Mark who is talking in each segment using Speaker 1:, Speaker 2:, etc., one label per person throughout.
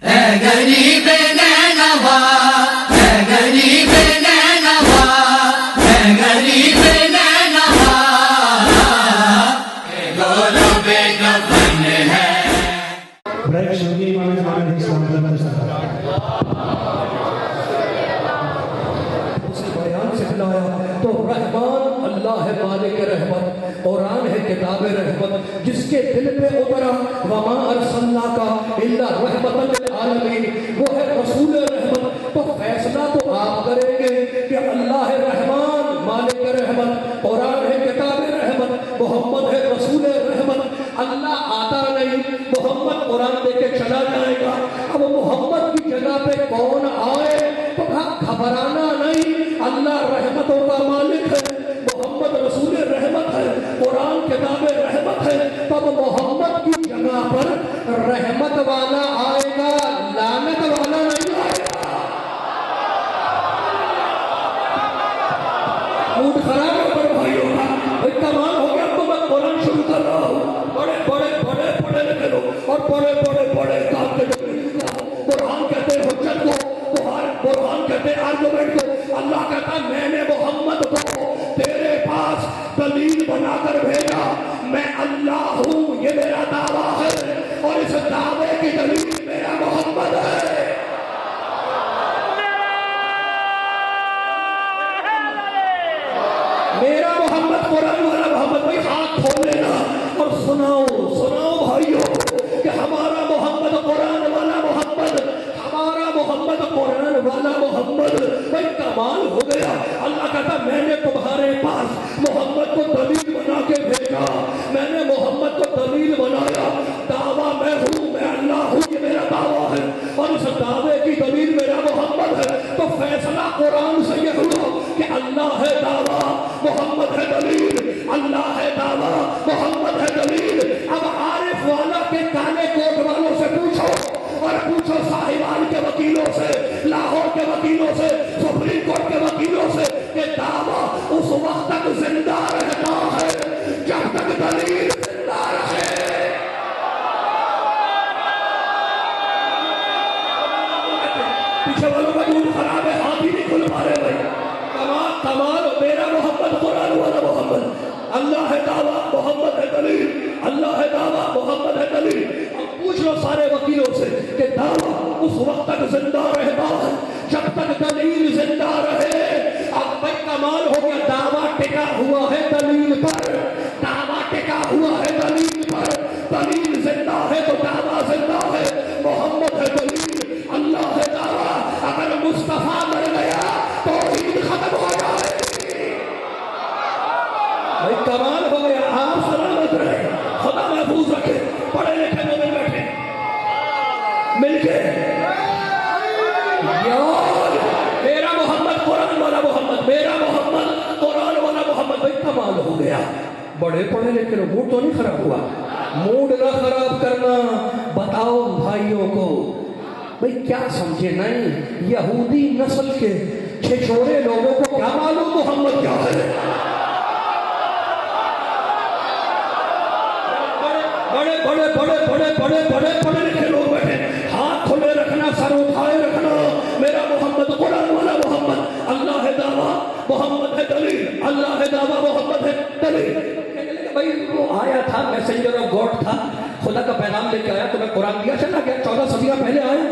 Speaker 1: غریب نینوا اے غریب نینوا اے غریب نینوا اے گولو بے کفن ہے
Speaker 2: بریک شنگی ایمان اسلام
Speaker 3: اسے بیان سکھلایا تو رحمان اللہ ہے مالک رحمت، قرآن ہے کتاب رحمت، جس کے دل پہ اترا وما ارسلناک الا رحمۃ للعالمین، وہ ہے رسول رحمت۔ تو فیصلہ تو آپ کریں گے کہ اللہ ہے رحمان مالک رحمت، قرآن ہے کتاب رحمت، محمد ہے رسول رحمت۔ اللہ آتا نہیں، محمد قرآن دے کے چلا جائے گا۔ اب محمد کی جگہ پہ کون آئے تو گھبرانا نہیں، اللہ رحمتوں کا مالک ہے، محمد رسول رحمت ہے، قرآن کتاب رحمت ہے۔ تب محمد کی جگہ پر رحمت والا آئے گا، لعنت والا نہیں آئے گا۔ موڈ خراب ہے پر بھائیوں کا، کمال ہو گیا۔ تو میں قرآن شروع کر رہا ہوں، بڑے بڑے بڑے پڑھے لکھے لوگ اور بڑے بڑے بڑے کام کے قرآن کہتے ہیں حجت کو، قرآن کہتے ہیں آرگومنٹ کو۔ اللہ کہتا ہے میں نے محمد کو تیرے پاس دلیل بنا کر بھیجا، میں اللہ ہوں، یہ میرا دعویٰ ہے، اور اس دعوے کی دلیل میرا محمد ہے۔ میرا محمد قرآن والا محمد۔ بھائی ہاتھ کھول لینا اور سناؤ بھائیوں کہ ہمارا محمد قرآن والا محمد، ہمارا محمد قرآن والا محمد۔ بھائی کمال ہو گیا۔ اللہ کہتا میں نے تمہارے پاس محمد کو دلیل بنا کے بھیجا، میں نے محمد کو دلیل بنایا، دعویٰ میں ہوں، میں اللہ ہوں، یہ میرا دعویٰ ہے، اور اس دعوے کی دلیل میرا محمد ہے۔ تو فیصلہ قرآن سے یہ ہوا کہ اللہ ہے دعویٰ، محمد ہے دلیل، اللہ ہے دعویٰ، محمد ہے دلیل۔ اب عارف والا کے کالے کوٹ والوں سے پوچھو، اور پوچھو صاحبان کے وکیلوں سے، لاہور کے وکیلوں سے، سپریم کورٹ کے وکیلوں سے کہ دعویٰ اس وقت تک زندہ رہتا ہے جب تک دلیل زندہ رہے۔ پیچھے والوں کا دودھ خراب ہے، ہاتھ ہی نہیں کھل پا رہے بھائی۔ کمال میرا محمد قرآن والا محمد، اللہ ہے دعویٰ، محمد ہے دلیل، اللہ ہے دعویٰ، محمد ہے دلیل۔ اب پوچھ لو سارے وکیلوں سے کہ دعویٰ اس وقت تک زندہ رہتا ہے جب تک دلیل زندہ رہے۔ اب بھائی کمال ہو گیا، دعویٰ ٹکا ہوا ہے دلیل پر، دعویٰ ٹکا ہوا ہے دلیل پر، دلیل زندہ ہے تو دعویٰ زندہ ہے، محمد ہے دلیل، اللہ ہے دعویٰ۔ اگر مصطفیٰ مر گیا توحید ختم ہو جائے۔ بھائی کمال ہو گیا، آپ سلامت رہے، خدا محفوظ رکھے، پڑھے لکھے مومن بیٹھے مل کے یار میرا محمد قرآن والا محمد، میرا محمد قرآن والا محمد۔ بھائی کمال ہو گیا، بڑے پڑھے لکھے لوگ، موڈ تو نہیں خراب ہوا؟ موڈ نہ خراب کرنا۔ بتاؤ بھائیوں کو، بھائی کیا سمجھے نہیں؟ یہودی نسل کے چھچورے لوگوں کو کیا معلوم محمد کیا ہے؟ بڑے بڑے بڑے بڑے بڑے بڑے پڑھے لکھے لوگ بیٹھے، ہاتھ کھلے رکھنا، سر اٹھائے رکھنا۔ میرا محمد قرآن والا محمد، اللہ ہے دعویٰ، محمد ہے دلیل، اللہ ہے دعویٰ، محمد ہے دلیل۔ بھائی وہ آیا تھا، میسنجر آف گاڈ تھا، خدا کا پیغام لے کے آیا، تمہیں قرآن دیا، چلا گیا، 14 صدیاں پہلے آیا۔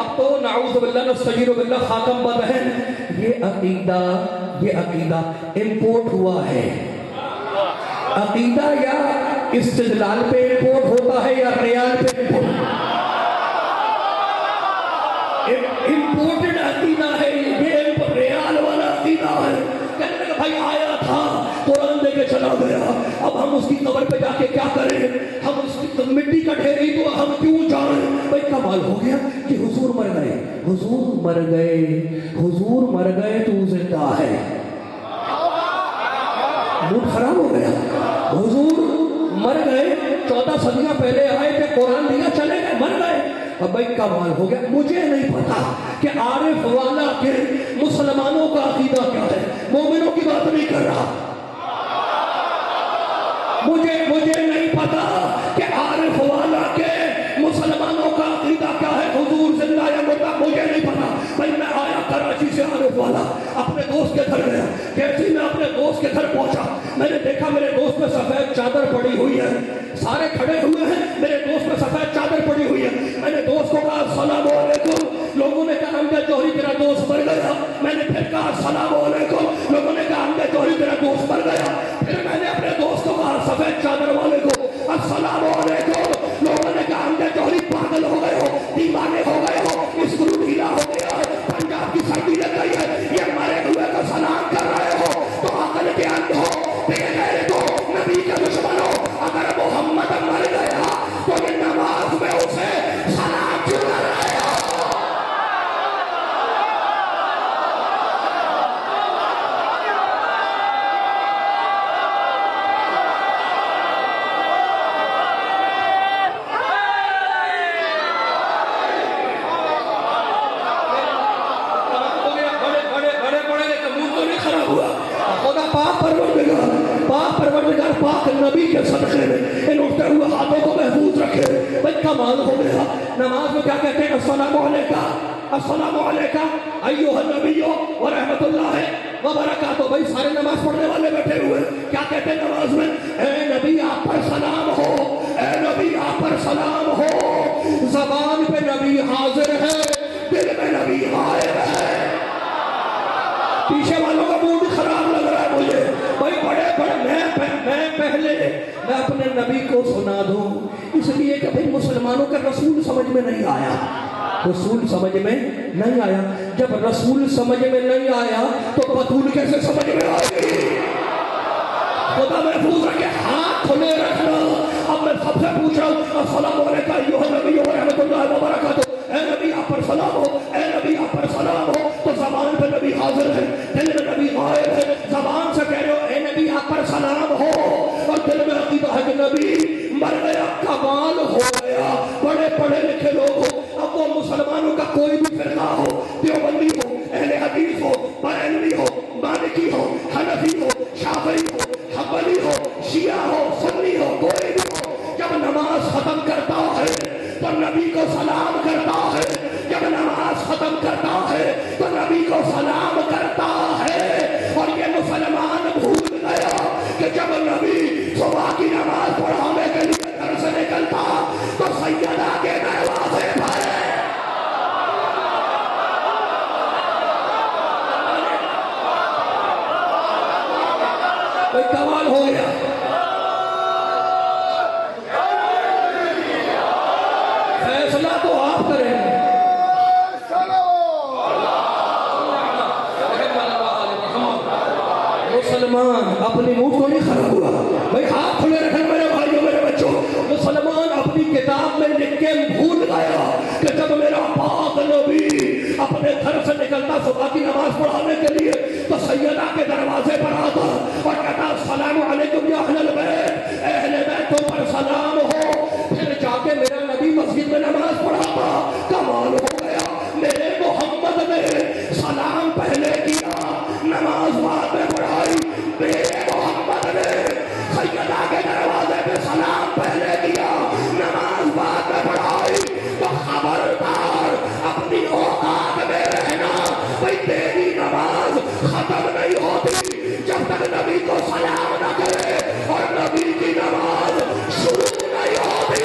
Speaker 3: اب تو نعوذ باللہ نستجیر باللہ خاتم بد ہے۔ یہ عقیدہ امپورٹ ہوا ہے۔ عقیدہ یا استدلال پہ امپورٹ ہوتا ہے یا ریال پہ امپورٹڈ عقیدہ ہے، یہ ریال والا عقیدہ ہے۔ کہنے لگا بھائی آیا تھا، قرآن دے کے چلا گیا، اب ہم اس کی قبر پہ جا کے کیا کریں؟ ہم اس کی مٹی کا ڈھیر ہی تو ہم کیوں جائیں؟ بھائی کمال ہو گیا کہ حضور مر گئے، حضور مر گئے، حضور مر گئے تو زندہ ہے۔ موڈ خراب ہو گیا، حضور مر گئے، 14 صدیاں پہلے آئے تھے، قرآن دیا، چلے گئے، مر گئے۔ اب بھائی کمال ہو گیا، مجھے نہیں پتا کہ عارف والا کے مسلمانوں کا عقیدہ کیا ہے، مومنوں کی بات نہیں کر رہا۔ مجھے نہیں پتا کہ عارف والا کے مسلمانوں کا عقیدہ کیا ہے، حضور دوست کے گھر گیا. جیسے ہی میں اپنے دوست کے گھر پہنچا میں نے دیکھا میرے دوست پہ سفید چادر پڑی ہوئی ہے. سارے کھڑے ہوئے ہیں, میرے دوست پہ سفید چادر پڑی ہوئی ہے. میں نے دوست کو کہا السلام علیکم. لوگوں نے کہا امجد جوہری تیرا دوست مر گیا. میں نے پھر کہا السلام علیکم. لوگوں نے کہا امجد جوہری تیرا دوست مر گیا. پھر میں نے اپنے دوست کو کہا سفید چادر والے کو السلام علیکم. لوگوں نے کہا امجد جوہری پاگل ہو گئے ہو, دیوانے ہو گئے ہو, اسکرو ڈھیلا ہو گیا ہے, پنجاب کی سردی لگ گئی ہے, یہ مرے ہوئے کو سلام کر رہے ہو تو عقل کے اندھ ہو, بے غیرت ہو, نبی کے دشمن ہو. اگر محمد مر گیا تو یہ نماز میں اسے سلام کیوں کر رہے ہو؟ پاک نبی کے صدقے میں ان اٹھتے ہوئے ہاتھوں کو محفوظ رکھے. بھائی کمال ہو گیا. نماز میں کیا کہتے ہیں؟ السلام علیکہ السلام علیکہ ایھا النبی و رحمت اللہ وبرکاتہ. بھائی سارے نماز پڑھنے والے بیٹھے ہوئے کیا کہتے ہیں نماز میں؟ اے نبی آپ پر سلام ہو, اے نبی آپ پر سلام ہو. زبان پہ نبی حاضر ہے, دل میں نبی غائب ہے. پیچھے والوں کا موڈ خراب لگ رہا ہے مجھے. بھائی بڑے میں پہلے میں اپنے نبی کو سنا دوں, اس لیے کہ بھائی مسلمانوں کا رسول سمجھ میں نہیں آیا. رسول سمجھ میں نہیں آیا. جب رسول سمجھ میں نہیں آیا تو بطول کیسے سمجھ میں آئے گی؟ خدا محفوظ رکھے, ہاتھ کھلے رکھنا. اب میں سب سے پوچھ رہا ہوں السلام علیکم ایھا النبی و رحمت اللہ وبرکاتہ. اے نبی آپ پر سلام ہو, اے نبی آپ پر سلام ہو. تو زبان پہ نبی حاضر ہے, دل میں نبی غائب ہے. زبان سے کہہ رہے ہو اے نبی آپ پر سلام ہو, اور دل میں عقیدہ ہے کہ نبی مر گیا, کمال ہو گیا. بڑے پڑھے لکھے لوگ ہو, اب وہ مسلمانوں کا کوئی بھی فرقہ ہو, دیوبندی ہو, اہل حدیث ہو, بریلوی ہو, مالکی ہو, حنفی ہو, شافعی ہو, حنبلی ہو, شیعہ ہو, سنی ہو, کوئی بھی ہو, جب نماز ختم کرتا ہے تو نبی کو سلام کرتا ہے. جب نماز ختم کرتا ہے تو نبی کو سلام کرتا ہے. اور یہ مسلمان بھول گیا کہ جب نبی صبح کی نماز پڑھانے کے لیے گھر سے نکلتا تو سیدہ کے دروازے پر کوئی کمال ہو گیا. فیصلہ تو آپ کریں گے. مسلمان اپنی منہ کو نہیں خراب ہوا. بھائی ہاتھ کھلے رکھیں میرے بھائیوں میرے بچوں. مسلمان اپنی کتاب میں لکھ کے بھول گیا کہ جب میرا پاک نبی اپنے گھر سے نکلتا صبح کی نماز پڑھانے کے لیے تو سیدہ کے دروازے پر آتا اور کہتا السلام علیکم یا اہل البیت, اہل بیتوں پر سلام ہو. پھر جا کے میرا نبی مسجد میں نماز پڑھاتا. کمال ہو گیا. میرے محمد نے سلام پہلے کیا, نماز بعد میں پڑھائی. میرے محمد نے سیدہ کے دروازے پہ سلام پہلے کیا, نماز بعد میں پڑھائی. تو خبردار اپنی اوقات میں رہنا. بھائی تیری نماز ختم نہیں ہوتی جب تک نبی کو سلام نہ کرے, اور نبی کی نماز شروع نہیں ہوتی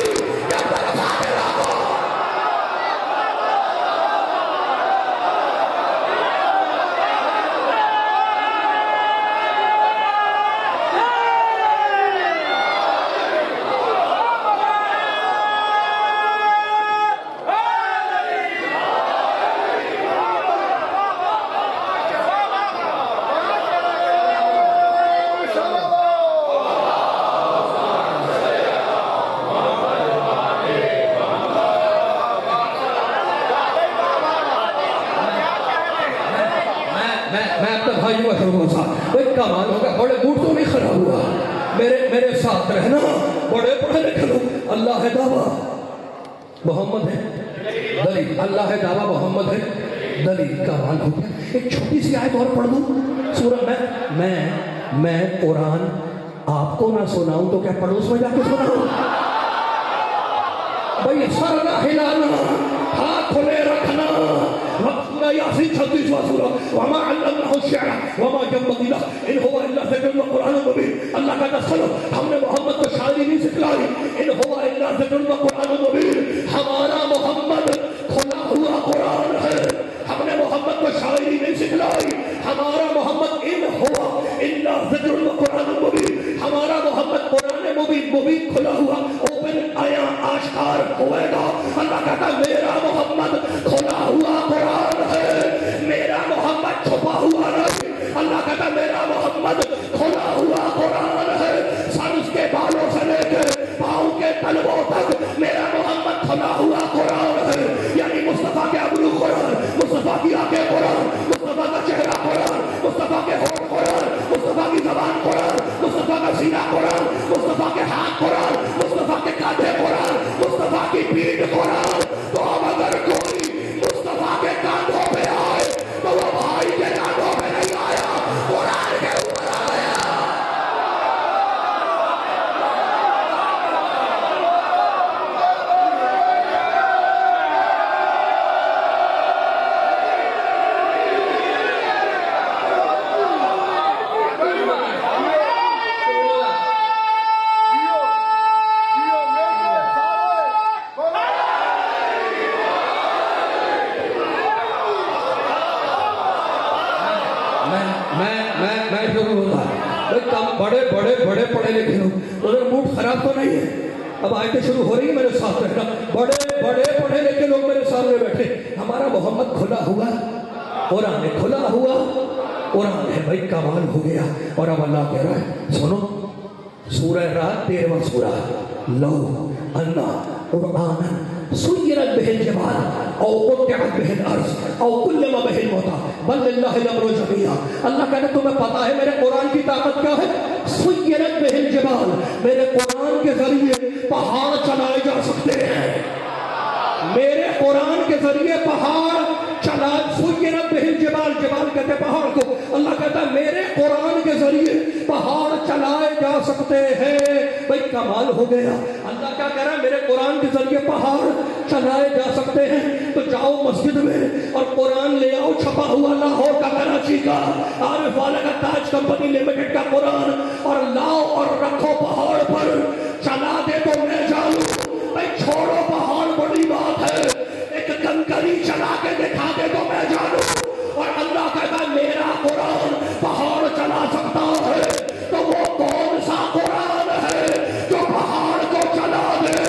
Speaker 3: جب تک فاتحہ کو. کمال ہوگا. بڑے بوٹ تو نہیں خراب ہوا. میرے ساتھ رہنا. بڑے پڑھے لکھے لوگ. اللہ ہے دعویٰ محمد ہے دلیل. اللہ ہے دعویٰ محمد ہے دلیل. کمال ہو گیا. ایک چھوٹی سی آیت اور پڑھ دوں. سورہ میں قرآن آپ کو نہ سناؤں تو کیا پڑوس میں جا کے سناؤں؟ بھائی سر نہ ہلانا, ہاتھ کھلے رکھنا. سورہ یاسین 36واں سورہ. وما علمناه الشعر ہوئے گا. اللہ کہتا ہے میرا محمد کھلا ہوا قرآن ہے, میرا محمد چھپا ہوا نہیں. اللہ کہتا ہے میرا محمد کھلا ہوا قرآن ہے, سر اس کے بالوں سے لے کے پاؤں کے تلووں تک میرا محمد کھلا ہوا قرآن ہے. یعنی مصطفیٰ کے ابرو قرآن, مصطفیٰ کی آنکھیں قرآن, مصطفیٰ کا چہرہ قرآن, مصطفیٰ کے ہونٹ قرآن, مصطفیٰ کی زبان قرآن, مصطفیٰ کا سینہ قرآن, مصطفیٰ کے ہاتھ قرآن, مصطفیٰ کے کاندھے قرآن, مصطفیٰ کی پیٹھ قرآن. تو اب اگر کوئی مصطفیٰ کے کاندھوں پہ آئے تو وہ بھائی کے کاندھوں پہ نہیں آیا, قرآن کے اوپر آ گیا. میں شروع ہوتا ہے. بڑے بڑے بڑے پڑھے لکھے ہوں, ادھر موڈ خراب تو نہیں ہے. اب آیتیں شروع ہو رہی ہیں, میرے ساتھ رہنا. بڑے بڑے پڑھے لکھے لوگ میرے سامنے بیٹھے. ہمارا محمد کھلا ہوا قرآن ہے, کھلا ہوا قرآن ہے. بھائی کمال ہو گیا. اور اب اللہ کہہ رہا ہے سنو, سورہ رات 13واں سورہ, لو انا قرآن سیرت به الجبال او قطعت به الارض او کلم به الموتى بل للہ الامر جميعا. اللہ کہتا ہے تمہیں پتا ہے میرے قرآن کی طاقت کیا ہے؟ سیرت به الجبال, میرے قرآن کے ذریعے پہاڑ چلائے جا سکتے ہیں. میرے قرآن کے ذریعے پہاڑ چلا, سیرت به الجبال, جبال کہتے ہیں پہاڑ کو. اللہ کہتا ہے میرے قرآن کے ذریعے پہاڑ چلائے جا سکتے ہیں. بھائی کمال ہو گیا. اللہ کیا کہہ رہا ہے میرے قرآن کے ذریعے پہاڑ چلائے جا سکتے ہیں. تو جاؤ مسجد میں اور قرآن لے آؤ چھپا ہوا لاہور کا, کراچی کا, عارف والا کا, تاج کمپنی لمیٹڈ کا قرآن, اور لاؤ اور رکھو پہاڑ پر, چلا دے تو میں جانوں. بھائی چھوڑو پہاڑ بڑی بات ہے, ایک کنکری چلا کے دکھا دے تو میں جانوں. اور اللہ کہتا ہے میرا قرآن پہاڑ چلا سکتا ہے. تو وہ کون سا قرآن ہے جو پہاڑ کو چلا دے؟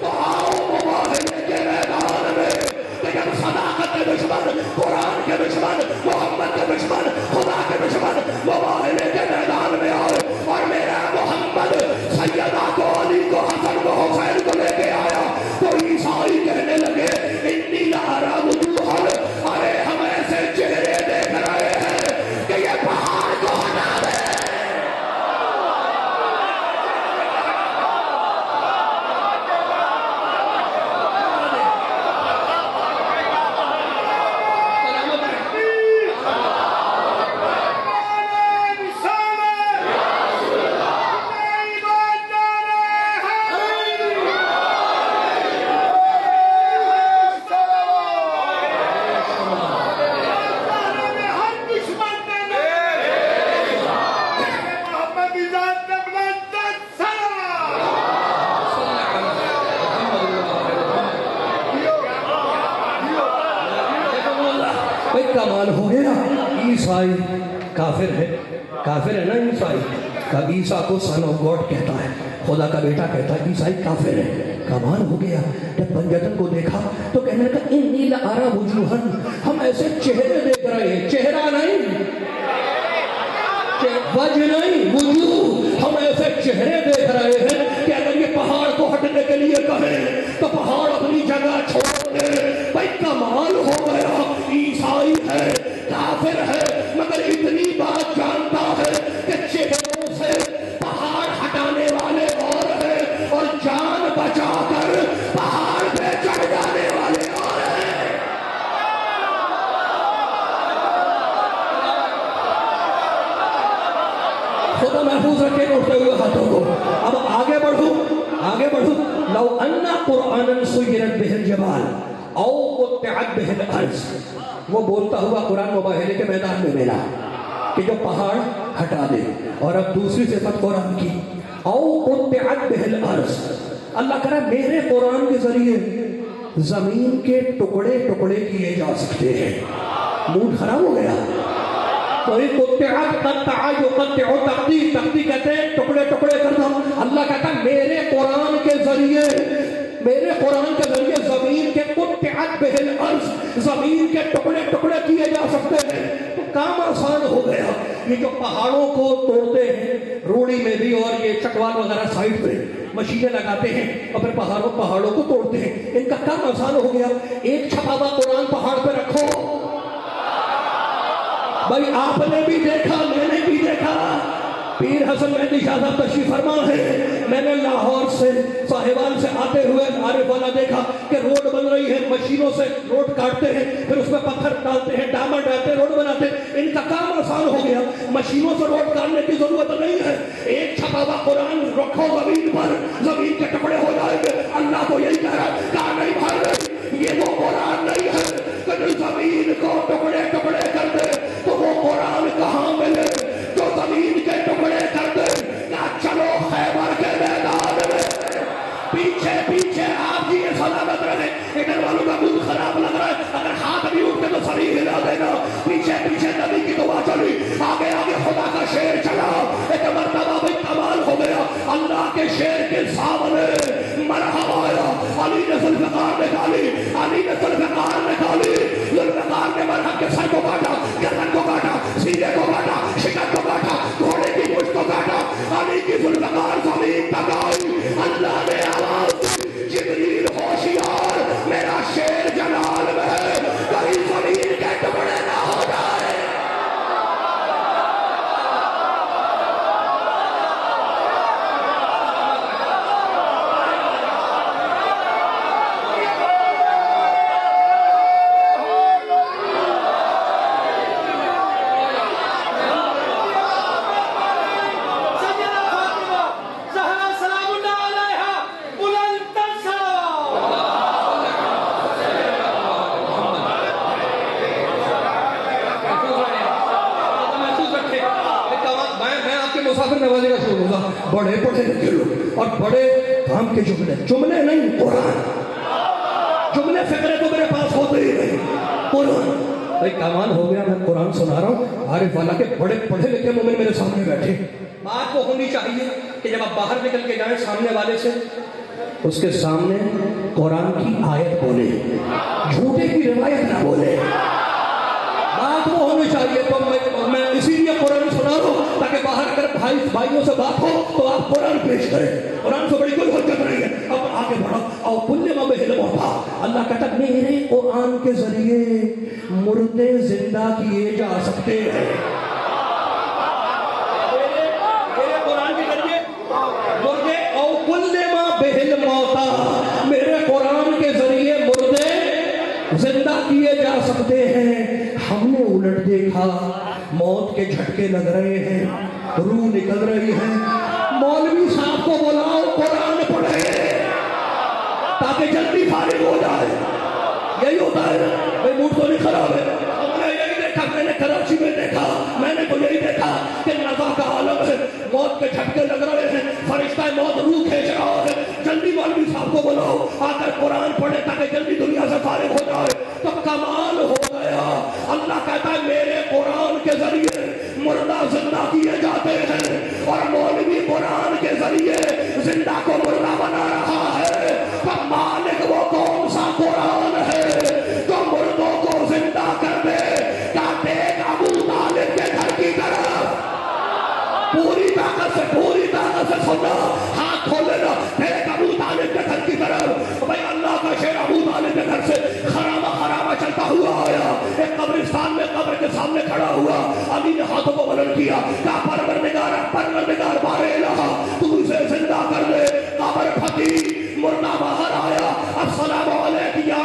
Speaker 3: تو آؤ مباہلے کے میدان میں, لیکن صداقت کے دشمن, قرآن کے دشمن, محمد کے دشمن, خدا کے دشمن مباہلے کے میدان میں آئے. اور میرا محمد سیدہ کو, علی کو, حسن کو, حسین کو لے کے آیا تو عیسائی کہنے لگے انی لارا وجوہن, ارے ہم ایسے چہرے دیکھ رہے ہیں کہ یہ پہاڑ کو ہٹا دے. کمال ہو گیا. عیسائی کافر ہے, کافر ہے نا عیسائی. عیسیٰ کو سن آف گاڈ کہتا ہے, خدا کا بیٹا کہتا ہے. عیسائی کافر ہے. کمال ہو گیا. جب بنجتن کو دیکھا تو کہنے لگا انی لارا وجوہن, ہم ایسے چہرے دیکھ رہے ہیں, چہرہ نہیں, وجہ نہیں, وجوہ. ہم ایسے چہرے دیکھ رہے ہیں کہ اگر یہ پہاڑ کو ہٹنے کے لیے کہیں تو پہاڑ اپنی جگہ چھوڑ دے. بھائی کمال ہو گیا. عیسائی ہے, کافر ہے, مگر اتنی بات جانتا ہے کہ چہروں سے پہاڑ ہٹانے والے اور ہیں اور جان بچا کر پہاڑ پہ چڑھ جانے والے اور ہیں. خدا محفوظ رکھے اٹھتے ہوئے ہاتھوں کو. اب آگے بڑھو, آگے بڑھو. لو انا قرآن سیرت به الجبال او قطعت به الارض, وہ بولتا ہوا قرآن مباہلے کے میدان میں ملا کہ جو پہاڑ ہٹا دے. اور اب دوسری صفت قرآن کی, او قطعت به الارض. اللہ کہہ رہا ہے میرے قرآن کے ذریعے زمین کے ٹکڑے ٹکڑے کیے جا سکتے ہیں. موڈ خراب ہو گیا. کوئی قطعت قطع جو قطع تقدیر, تقدیر کہتے ہیں ٹکڑے ٹکڑے کرنا. اللہ کہتا ہے میرے قرآن کے ذریعے میرے قرآن کے ذریعے زمین کے قطعت بہل ارض، زمین کے ٹکڑے ٹکڑے کیے جا سکتے ہیں، تو کام آسان ہو گیا۔ یہ جو پہاڑوں کو توڑتے ہیں روڑی میں بھی، اور یہ چکوال وغیرہ سائڈ پہ مشینیں لگاتے ہیں اور پھر پہاڑوں کو توڑتے ہیں، ان کا کام آسان ہو گیا۔ ایک چھپا ہوا قرآن پہاڑ پہ رکھو، بھائی آپ نے بھی دیکھا، میں نے بھی دیکھا، پیر حسن مہدی شاہ صاحب تشریف فرما ہے، میں نے لاہور سے صاحبان سے آتے ہوئے عارف والا دیکھا کہ روڈ بن رہی ہے، مشینوں سے روڈ کاٹتے ہیں، پھر اس میں پتھر ڈالتے ہیں، ڈامر ڈالتے ہیں، روڈ بناتے ہیں، ان کا کام آسان ہو گیا، مشینوں سے روڈ کاٹنے کی ضرورت نہیں ہے۔ ایک چھپا ہوا قرآن رکھو زمین پر، زمین کے ٹکڑے ہو جائیں گے۔ اللہ کو یہی کہہ رہا ہے، کہا نہیں بھائی یہ وہ قرآن نہیں ہے کہ جو زمین کو ٹکڑے ٹکڑے کر دے، تو وہ قرآن کہاں ملے جو زمین کے ٹکڑے کر دے؟ نہ چلو خیبر کے میدان میں، پیچھے پیچھے آپ جی یہ سلامت رہے۔ ادھر والوں کا دودھ خراب لگ رہا ہے، اگر ہاتھ بھی اٹھتے تو سری ہلا دینا۔ پیچھے پیچھے نبی کی دعا چلی، آگے آگے خدا کا شیر چلا۔ ایک مرتبہ بھی کمال ہو گیا، اللہ کے شیر کے سامنے مرحبا آیا، علی نے ذوالفقار نکالی، علی نے ذوالفقار نکالی، ذوالفقار نے مرحب کے سر کو کاٹا، گردن کو کاٹا، سینے کو کاٹا، شکن کو کاٹا، گھوڑے کی پشت کو کاٹا، علی کی ذوالفقار زمین تک آئی۔ اللہ نے آواز دی، جبریل ہوشیار، میرا شیر جلال میں ہے، کہیں زمین کے ٹکڑے نہ ہو جائے۔ مسافر نوازی کا شروع ہوگا، بڑے پڑھے لکھے لوگ اور بڑے کام کے جملے نہیں، قرآن جملے فکرے تو میرے پاس ہوتے ہی نہیں، قرآن۔ بھائی کمال ہو گیا، میں قرآن سنا رہا ہوں، عارف والا کے بڑے پڑھے لکھے مومن میرے سامنے بیٹھے۔ بات وہ ہونی چاہیے کہ جب آپ باہر نکل کے جائیں سامنے والے سے، اس کے سامنے قرآن کی آیت بولے، جھوٹے کی روایت نہ بولے، بات وہ ہونی چاہیے۔ تو میں اسی لیے قرآن سنا رہا ہوں تاکہ باہر اگر بھائیوں سے بات ہو تو آپ قرآن پیش کریں، قرآن سے بڑی کوئی حجت نہیں ہے۔ اب آگے بڑھو، اور کل ما بہل موتا، اللہ کہتا میرے قرآن کے ذریعے مردے زندہ کیے جا سکتے ہیں، میرے قرآن کے ذریعے مردے، اور کل ما بہل موتا، میرے قرآن کے ذریعے مردے زندہ کیے جا سکتے ہیں۔ ہم نے الٹ دیکھا، موت کے جھٹکے لگ رہے ہیں، روح نکل رہی ہے، مولوی صاحب کو بلاؤ قرآن پڑھے تاکہ جلدی فارغ ہو جائے۔ یہی ہوتا ہے، بھائی موڈ تو نہیں خراب ہے، ہم نے یہی دیکھا، میں نے کراچی میں دیکھا، میں نے تو یہی دیکھا کہ نزا کا عالم ہے، موت کے جھٹکے لگ رہے ہیں، فرشتہ موت روح کھینچ رہا ہے، جلدی مولوی صاحب کو بلاؤ آ کر قرآن پڑھے تاکہ جلدی دنیا سے فارغ ہو جائے۔ تو کمال ہو گیا، اللہ کہتا ہے میرے قرآن کے ذریعے مردہ زندہ کیے جاتے ہیں، اور مولوی قرآن کے ذریعے زندہ کو مردہ بنا رہا ہے۔ تو مالک وہ کون سا قرآن ہے جو مردوں کو زندہ کر دے؟ کیا دیکھ ابو طالب کے گھر کی طرف، پوری طاقت سے سننا، ہاتھ کھول لینا، دیکھ ابو طالب کے گھر کی طرف۔ بھائی اللہ کا شیر ابو طالب کے گھر سے خرامہ چلتا ہوا آیا، ایک قبرستان میں قبر کے سامنے کھڑا ہوا، علی نے ہاتھوں کو بلند کیا، کہا پروردگار بارے الہ تو اسے زندہ کر دے۔ قبر پھٹی، مردہ باہر آیا، السلام علیکم یا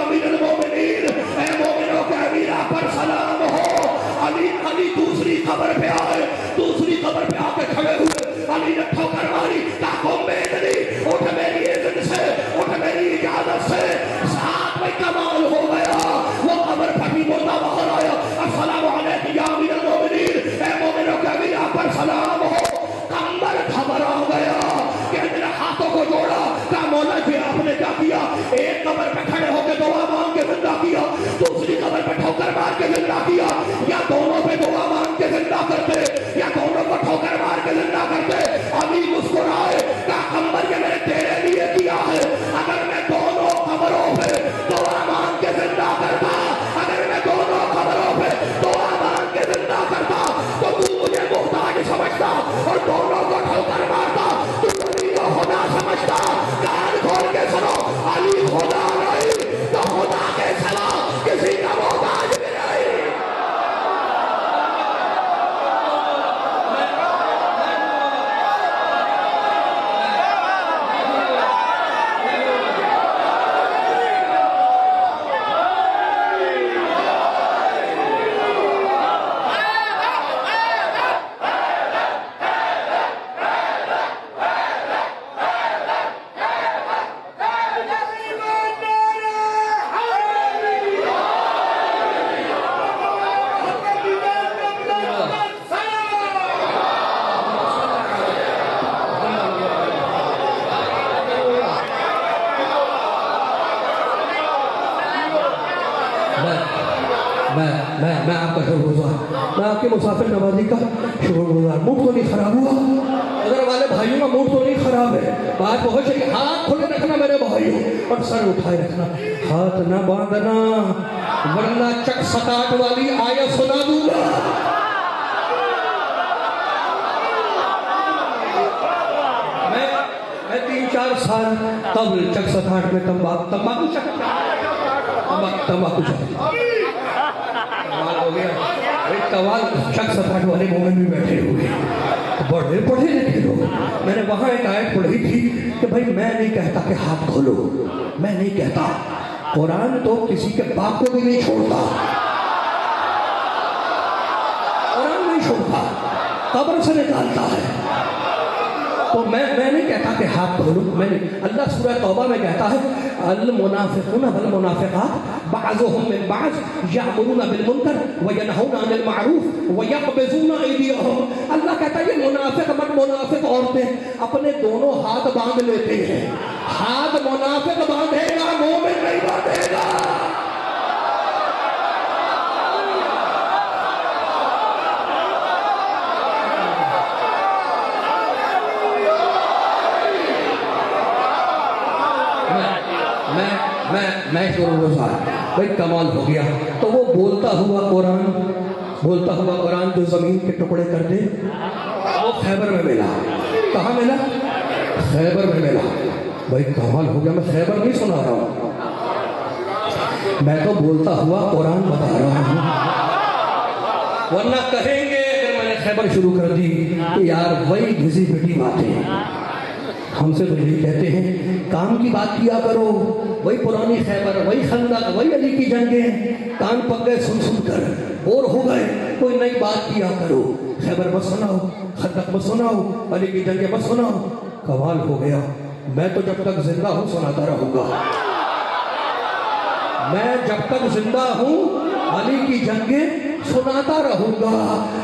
Speaker 3: میں آپ کا شکر گزار، میں آپ کی مسافر نوازی کا شکر گزار۔ موڈ تو نہیں خراب ہوا؟ ادھر والے بھائیوں کا موڈ تو نہیں خراب ہے؟ بات بہت چاہیے، ہاتھ کھلے رکھنا میرے بھائیوں اور سر اٹھائے رکھنا، ہاتھ نہ باندھنا ورنہ چک سٹاٹ والی آیت سنا دوں گا۔ میں 3-4 سال قبل چک سٹاٹ میں تمباکو کمال ہو گیا، کمال چک سٹاٹ والے مومن بھی بیٹھے ہوئے بڑے پڑھے لکھے لوگ۔ میں نے وہاں ایک آیت پڑھی تھی کہ بھائی میں نہیں کہتا کہ ہاتھ کھولو، میں نہیں کہتا، قرآن تو کسی کے باپ کو بھی نہیں چھوڑتا، قرآن نہیں چھوڑتا، قبر سے نکالتا ہے۔ تو میں نہیں کہتا کہ ہاتھ کھولو، میں نہیں۔ اللہ سورہ توبہ میں کہتا ہے المنافقون والمنافقات بعضهم من بعض یأمرون بالمنکر وینہون عن المعروف ویقبضون ایدیہم۔ اللہ کہتا ہے یہ منافق عورتیں اپنے دونوں ہاتھ باندھ لیتے ہیں، ہاتھ منافق باندھے گا، مومن نہیں باندھے گا۔ میں شروع گزار بھائی کمال ہو گیا۔ تو وہ بولتا ہوا قرآن جو زمین کے ٹکڑے کر دے، وہ خیبر میں ملا۔ کہاں ملا؟ خیبر میں ملا۔ بھائی کمال ہو گیا، میں خیبر نہیں سنا رہا ہوں، میں تو بولتا ہوا قرآن بتا رہا ہوں، ورنہ کہیں گے اگر میں نے خیبر شروع کر دی کہ یار وہی گھسی پٹی باتیں۔ ہم سے تو یہی کہتے ہیں کام کی بات کیا کرو، وہی پرانی خیبر، وہی خندق، وہی علی کی جنگیں، کان پک گئے سن کر، بور ہو گئے، کوئی نئی بات کیا کرو، خیبر مت سناؤ، خندق مت سناؤ، علی کی جنگیں مت سناؤ۔ کمال ہو گیا، میں تو جب تک زندہ ہوں سناتا رہوں گا، میں جب تک زندہ ہوں علی کی جنگیں سناتا رہوں گا۔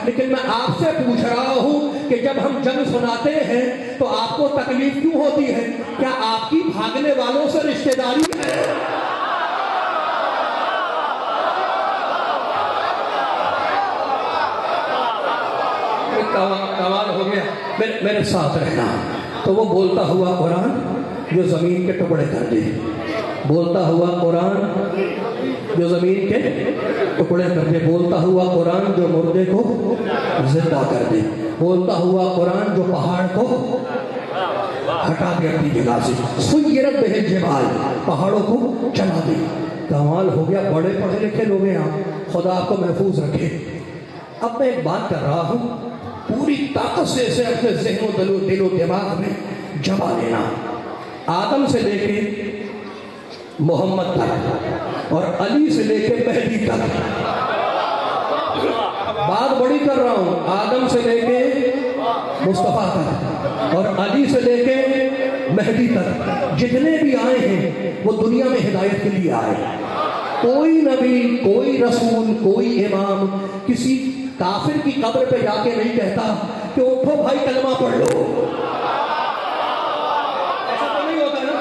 Speaker 3: لیکن میں آپ سے پوچھ رہا ہوں کہ جب ہم جنگ سناتے ہیں تو آپ کو تکلیف کیوں ہوتی ہے؟ کیا آپ کی بھاگنے والوں سے رشتہ داری ہے؟ کمال ہو گیا، میرے ساتھ رہنا۔ تو وہ بولتا ہوا قرآن جو زمین کے ٹکڑے کر دے، بولتا ہوا قرآن جو زمین کے ٹکڑے کر دے، بولتا ہوا قرآن جو مردے کو زندہ کر دے، بولتا ہوا قرآن جو پہاڑ کو ہٹا دے اپنی جگہ سے، سیرت بہ الجبال، پہاڑوں کو چلا دے۔ کمال ہو گیا، بڑے پڑھے لکھے لوگ ہیں آپ، خدا آپ کو محفوظ رکھے۔ اب میں ایک بات کر رہا ہوں، پوری طاقت سے اسے اپنے ذہن و دل و دماغ میں جما لینا۔ آدم سے لے کے محمد تک اور علی سے لے کے مہدی تک، بات بڑی کر رہا ہوں، آدم سے لے کے مصطفیٰ تک اور علی سے لے کے مہدی تک، جتنے بھی آئے ہیں وہ دنیا میں ہدایت کے لیے آئے۔ کوئی نبی، کوئی رسول، کوئی امام کسی کافر کی قبر پہ جا کے نہیں کہتا کہ اٹھو بھائی کلمہ پڑھ لو۔ ایسا تو نہیں ہوتا نا،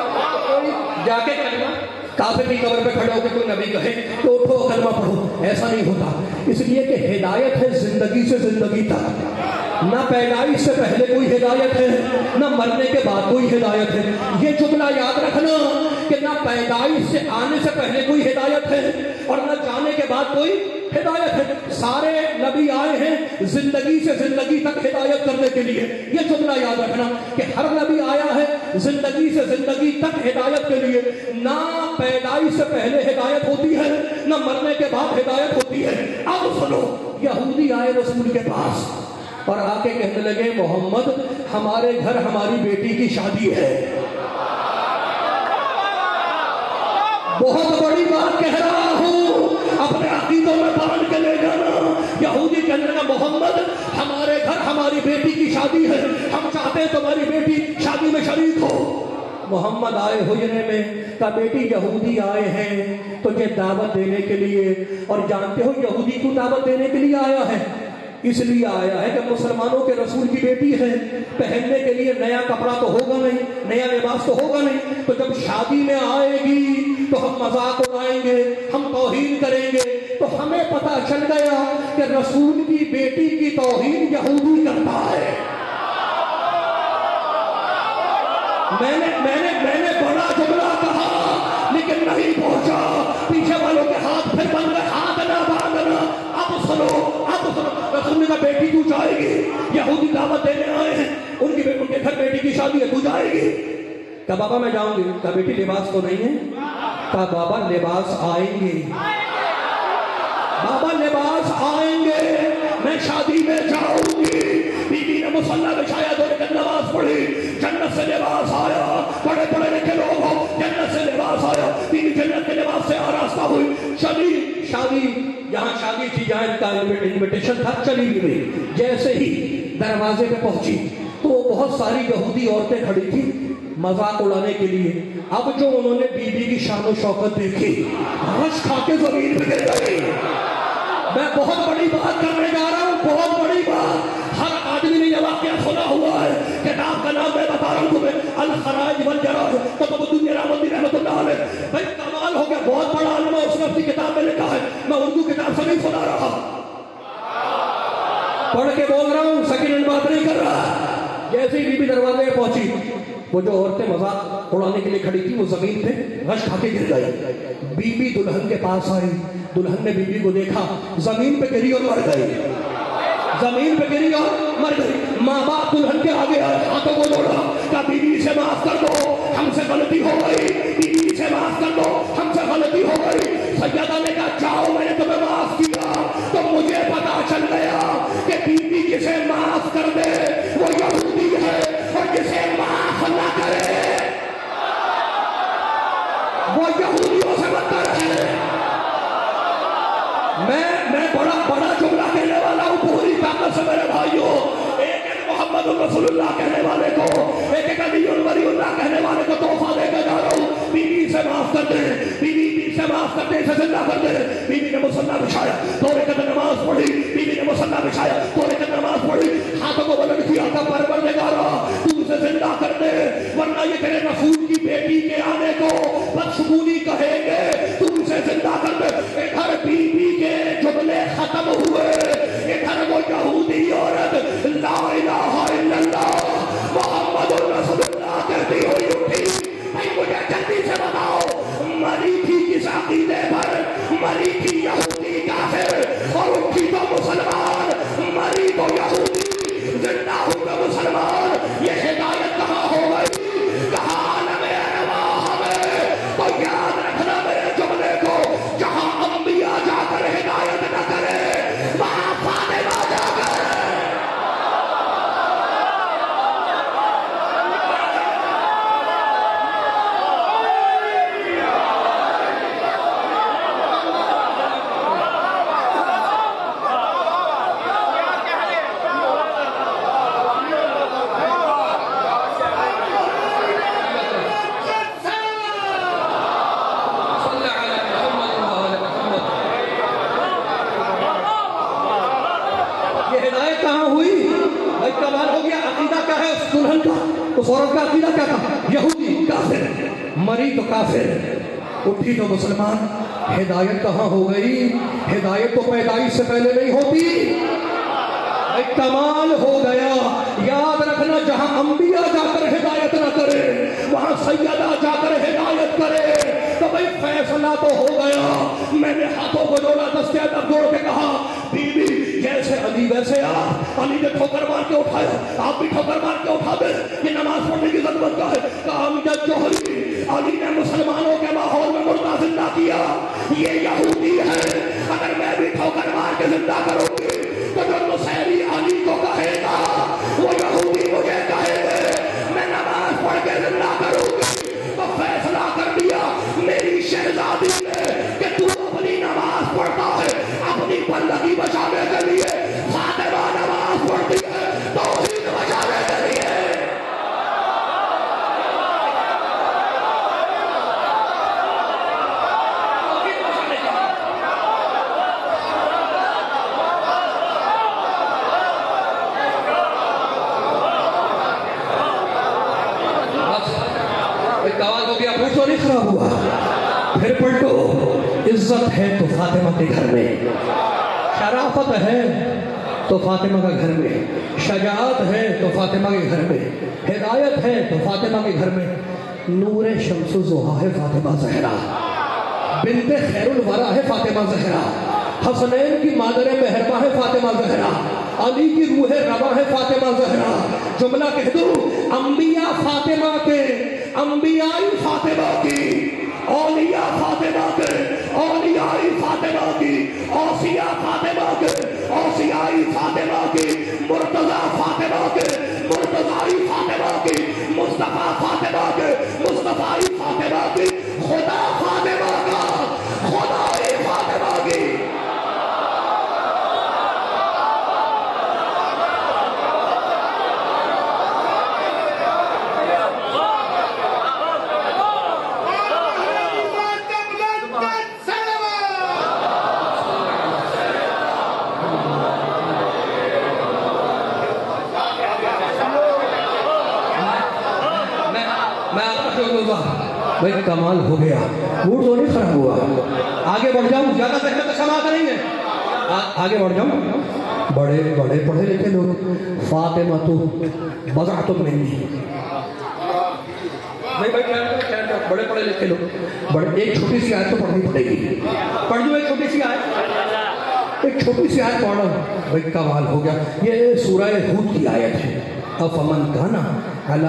Speaker 3: کوئی جا کے کلمہ کافر کی قبر پہ کھڑے ہو کے کوئی نبی کہے کہ اٹھو کلمہ پڑھو، ایسا نہیں ہوتا۔ اس لیے کہ ہدایت ہے زندگی سے زندگی تک، نہ پیدائش سے پہلے کوئی ہدایت ہے، نہ مرنے کے بعد کوئی ہدایت ہے۔ یہ جملہ یاد رکھنا کہ نہ پیدائش سے آنے سے پہلے کوئی ہدایت ہے اور نہ جانے کے بعد کوئی ہدایت ہے۔ سارے نبی آئے ہیں زندگی سے زندگی تک ہدایت کرنے کے لیے۔ یہ جملہ یاد رکھنا کہ ہر نبی آیا ہے زندگی سے زندگی تک ہدایت کے لیے، نہ پیدائش سے پہلے ہدایت ہوتی ہے نہ مرنے کے بعد ہدایت ہوتی ہے۔ اب سنو، یہودی آئے رسول کے پاس اور آ کے کہنے لگے محمد ہمارے گھر ہماری بیٹی کی شادی ہے۔ بہت بڑی بات کہہ رہا ہوں، اپنے عقیدوں میں باندھ کے لے جانا۔ یہودی کہنے لگا محمد ہمارے گھر ہماری بیٹی کی شادی ہے، ہم چاہتے ہیں تمہاری بیٹی شادی میں شریک ہو۔ محمد آئے حجرے میں، کہا بیٹی یہودی آئے ہیں تجھے دعوت دینے کے لیے، اور جانتے ہو یہودی کو دعوت دینے کے لیے آیا ہے، اس لیے آیا ہے کہ مسلمانوں کے رسول کی بیٹی ہے، پہننے کے لیے نیا کپڑا تو ہوگا نہیں، نیا لباس تو ہوگا نہیں، تو جب شادی میں آئے گی تو ہم مذاق اڑائیں گے، ہم توہین کریں گے۔ تو ہمیں پتہ چل گیا کہ رسول کی بیٹی کی توہین یہودی کرتا ہے۔ میں نے بڑا جملہ کہا لیکن نہیں پہنچا، پیچھے والوں کے ہاتھ پھر بند گئے، ہاتھ نہ باندھنا۔ اب سنو رسول نے کہا بیٹی تو جائے گی، یہودی دعوت دینے آئے ہیں، ان کے گھر بیٹی کی شادی ہے، تو جائے گی؟ کہا بابا میں جاؤں گی۔ کہا بیٹی لباس تو نہیں ہے؟ کہا بابا لباس آئیں گے، بابا لباس آئیں گے، میں شادی میں جاؤں گی۔ بیوی نے مصلی بچھایا، 2 رکعت نماز پڑھی، جنت سے لباس آیا۔ بڑے پڑھے لکھے لوگ ہو، جنت سے لباس آیا، بیوی جنت کے لباس سے آراستہ ہوئی۔ شادی جہاں شادی تھی، جہاں ان کا انویٹیشن تھا، چلی بھی گئی۔ جیسے ہی دروازے پہ پہنچی تو بہت ساری یہودی عورتیں کھڑی تھی مذاق اڑانے کے لیے۔ اب جو انہوں نے بیوی کی شان و شوکت دیکھی، رش کھا کے زمین پہ گر گئی۔ میں بہت بڑی بات کرنے جا رہا ہوں، بہت بڑی بات۔ ہر آدمی نے یہ واقعہ سنا ہوا ہے۔ کتاب کا نام میں بتا رہا ہوں تمہیں، الخرائج والجرائد، کتب الدنیا رحمت اللہ علیہ۔ بھائی کمال ہو گیا، بہت بڑا عالم ہے، اس نے اپنی کتاب میں لکھا ہے، میں اردو کتاب سے نہیں سنا رہا، پڑھ کے بول رہا ہوں، سیکنڈ ہینڈ بات نہیں کر رہا۔ جیسے ہی بی بی دروازے پہ پہنچی، وہ جو عورتیں مذاق اڑانے کے لیے کھڑی تھی وہ زمین پہ غش کھا کے گر گئی۔ بی بی دلہن کے پاس آئی، دلہن نے بی بی کو دیکھا، زمین پہ گری اور مر گئی، زمین پہ گری اور مر گئی۔ ماں باپ دلہن کے آگے آئے، ہاتھوں کو جوڑا، کہا بی بی سے معاف کر دو، ہم سے غلطی ہو گئی، بی بی سے معاف کر دو، ہم سے غلطی ہو گئی۔ سیدہ نے کہا جاؤ، میں نے تمہیں معاف کیا۔ تو مجھے پتا چل گیا کہ بی بی جسے معاف کر دے وہ یہودی ہے، اور جسے معاف نہ کرے وہ یہودیوں سے بدتر ہے۔ میں بڑا جملہ کہنے والا ہوں پوری طاقت سے میرے بھائیوں۔ ایک محمد رسول اللہ کہنے والے کو، ایک علی ولی اللہ کہنے والے کو تحفہ دے کے جا رہا ہوں۔ بیوی سے معاف کر دے، بیوی سے معاف کر دے، اسے زندہ کر دے۔ بیوی نے مصلی بچھایا، 2 رکعت نماز پڑھی، بیوی نے مصلی بچھایا، 2 رکعت نماز پڑھی، ہاتھوں کو بلند کیا، کہا پروردگارا تو اسے زندہ کر دے، ورنہ یہ تیرے رسول کی بیٹی کے آنے کو بدشگونی کہیں گے، تو اسے زندہ کر دے۔ ادھر بیوی کے جملے ختم ہوئے، ادھر وہ یہودی عورت لا الہ الا اللہ محمد رسول اللہ کہتی ہوئی اٹھی۔ مجھے جلدی سے بتاؤ، مری تھی کس عقیدے پر؟ مری تھی یہودی کافر، اور اٹھی تو مسلمان، مری تو یہودی، زندہ ہوں تو مسلمان۔ یہ ہدایت کہاں ہو گئی؟ کہاں عالم ارواح میں؟ تو یاد رکھنا میرے جملے کو، جہاں انبیاء جا کر ہدایت نہ کرے وہاں فاطمہ جا کر۔ اس عورت کا عقیدہ کیا تھا؟ یہودی کافر، مری تو کافر، اٹھی تو مسلمان۔ ہدایت کہاں ہو گئی؟ ہدایت تو پیدائش سے پہلے نہیں ہوتی۔ کمال ہو گیا۔ یاد رکھنا، جہاں انبیاء جا کر ہدایت نہ کرے وہاں سیدہ جا کر ہدایت کرے۔ تو بھائی فیصلہ تو ہو گیا۔ میں نے ہاتھوں کو جوڑا، دستے ادب جوڑ کے کہا بی بی جیسے علی ویسے آپ۔ علی نے ٹھوکر مار کے اٹھایا، آپ بھی ٹھوکر مار کے اٹھا دیں، یہ نماز پڑھنے کی ضرورت کا ہے۔ کہا امجد جوہری، علی نے مسلمانوں کے ماحول میں مردہ زندہ کیا، یہ یہودی ہے، اگر میں بھی ٹھوکر مار کے زندہ کروں گی تو جو نصیری علی کو کہے گا وہ یہودی مجھے کہے گے، میں نماز پڑھ کے زندہ کروں گی۔ تو فیصلہ کر دیا میری شہزادی نے کہ تو اپنی نماز پڑھتا ہے اپنی بندگی بچانے کے لیے، فاطمہ نماز پڑھتی ہے توحید بچانے کے لیے۔ پھر پلٹو، عزت ہے تو فاطمہ کے گھر میں، شرافت ہے تو فاطمہ کا گھر میں، شجاعت ہے تو فاطمہ کے گھر میں، ہدایت ہے تو فاطمہ کے گھر میں، نور شمس الضحیٰ ہے فاطمہ زہرا، بنت خیر الورا ہے فاطمہ زہرا، حسنین کی مادر مہرباں ہے فاطمہ زہرا، علی کی روح رواں ہے فاطمہ زہرا۔ جملہ کہہ دوں، انبیاء فاطمہ کے، انبیاء فاطمہ کی، اولیاء فاطمہ کے، اولیاء فاطمہ کی، اوصیاء فاطمہ کے، اوصیاء فاطمہ کی، مرتضیٰ فاطمہ کے، مرتضیٰ فاطمہ کی، مصطفیٰ فاطمہ کے، مصطفیٰ فاطمہ کی، خدا فاطمہ کا، خدا فاطمہ کی۔ بھائی کمال ہو گیا، موڈ تو نہیں خراب ہوا، آگے بڑھ جاؤں، زیادہ محنت کا سما کریں گے، آگے بڑھ جاؤں، بڑے بڑے پڑھے لکھے لوگ، فاطمہ تو بضعۃ منی، بڑے پڑھے لکھے لوگ، بڑے ایک چھوٹی سی آیت تو پڑھنی پڑے گی، پڑھ دوں ایک چھوٹی سی آیت، ایک چھوٹی سی آیت پڑھ رہا ہوں، بھائی کمال ہو گیا۔ یہ سورہ ہود کی آیت ہے، افمن کان علی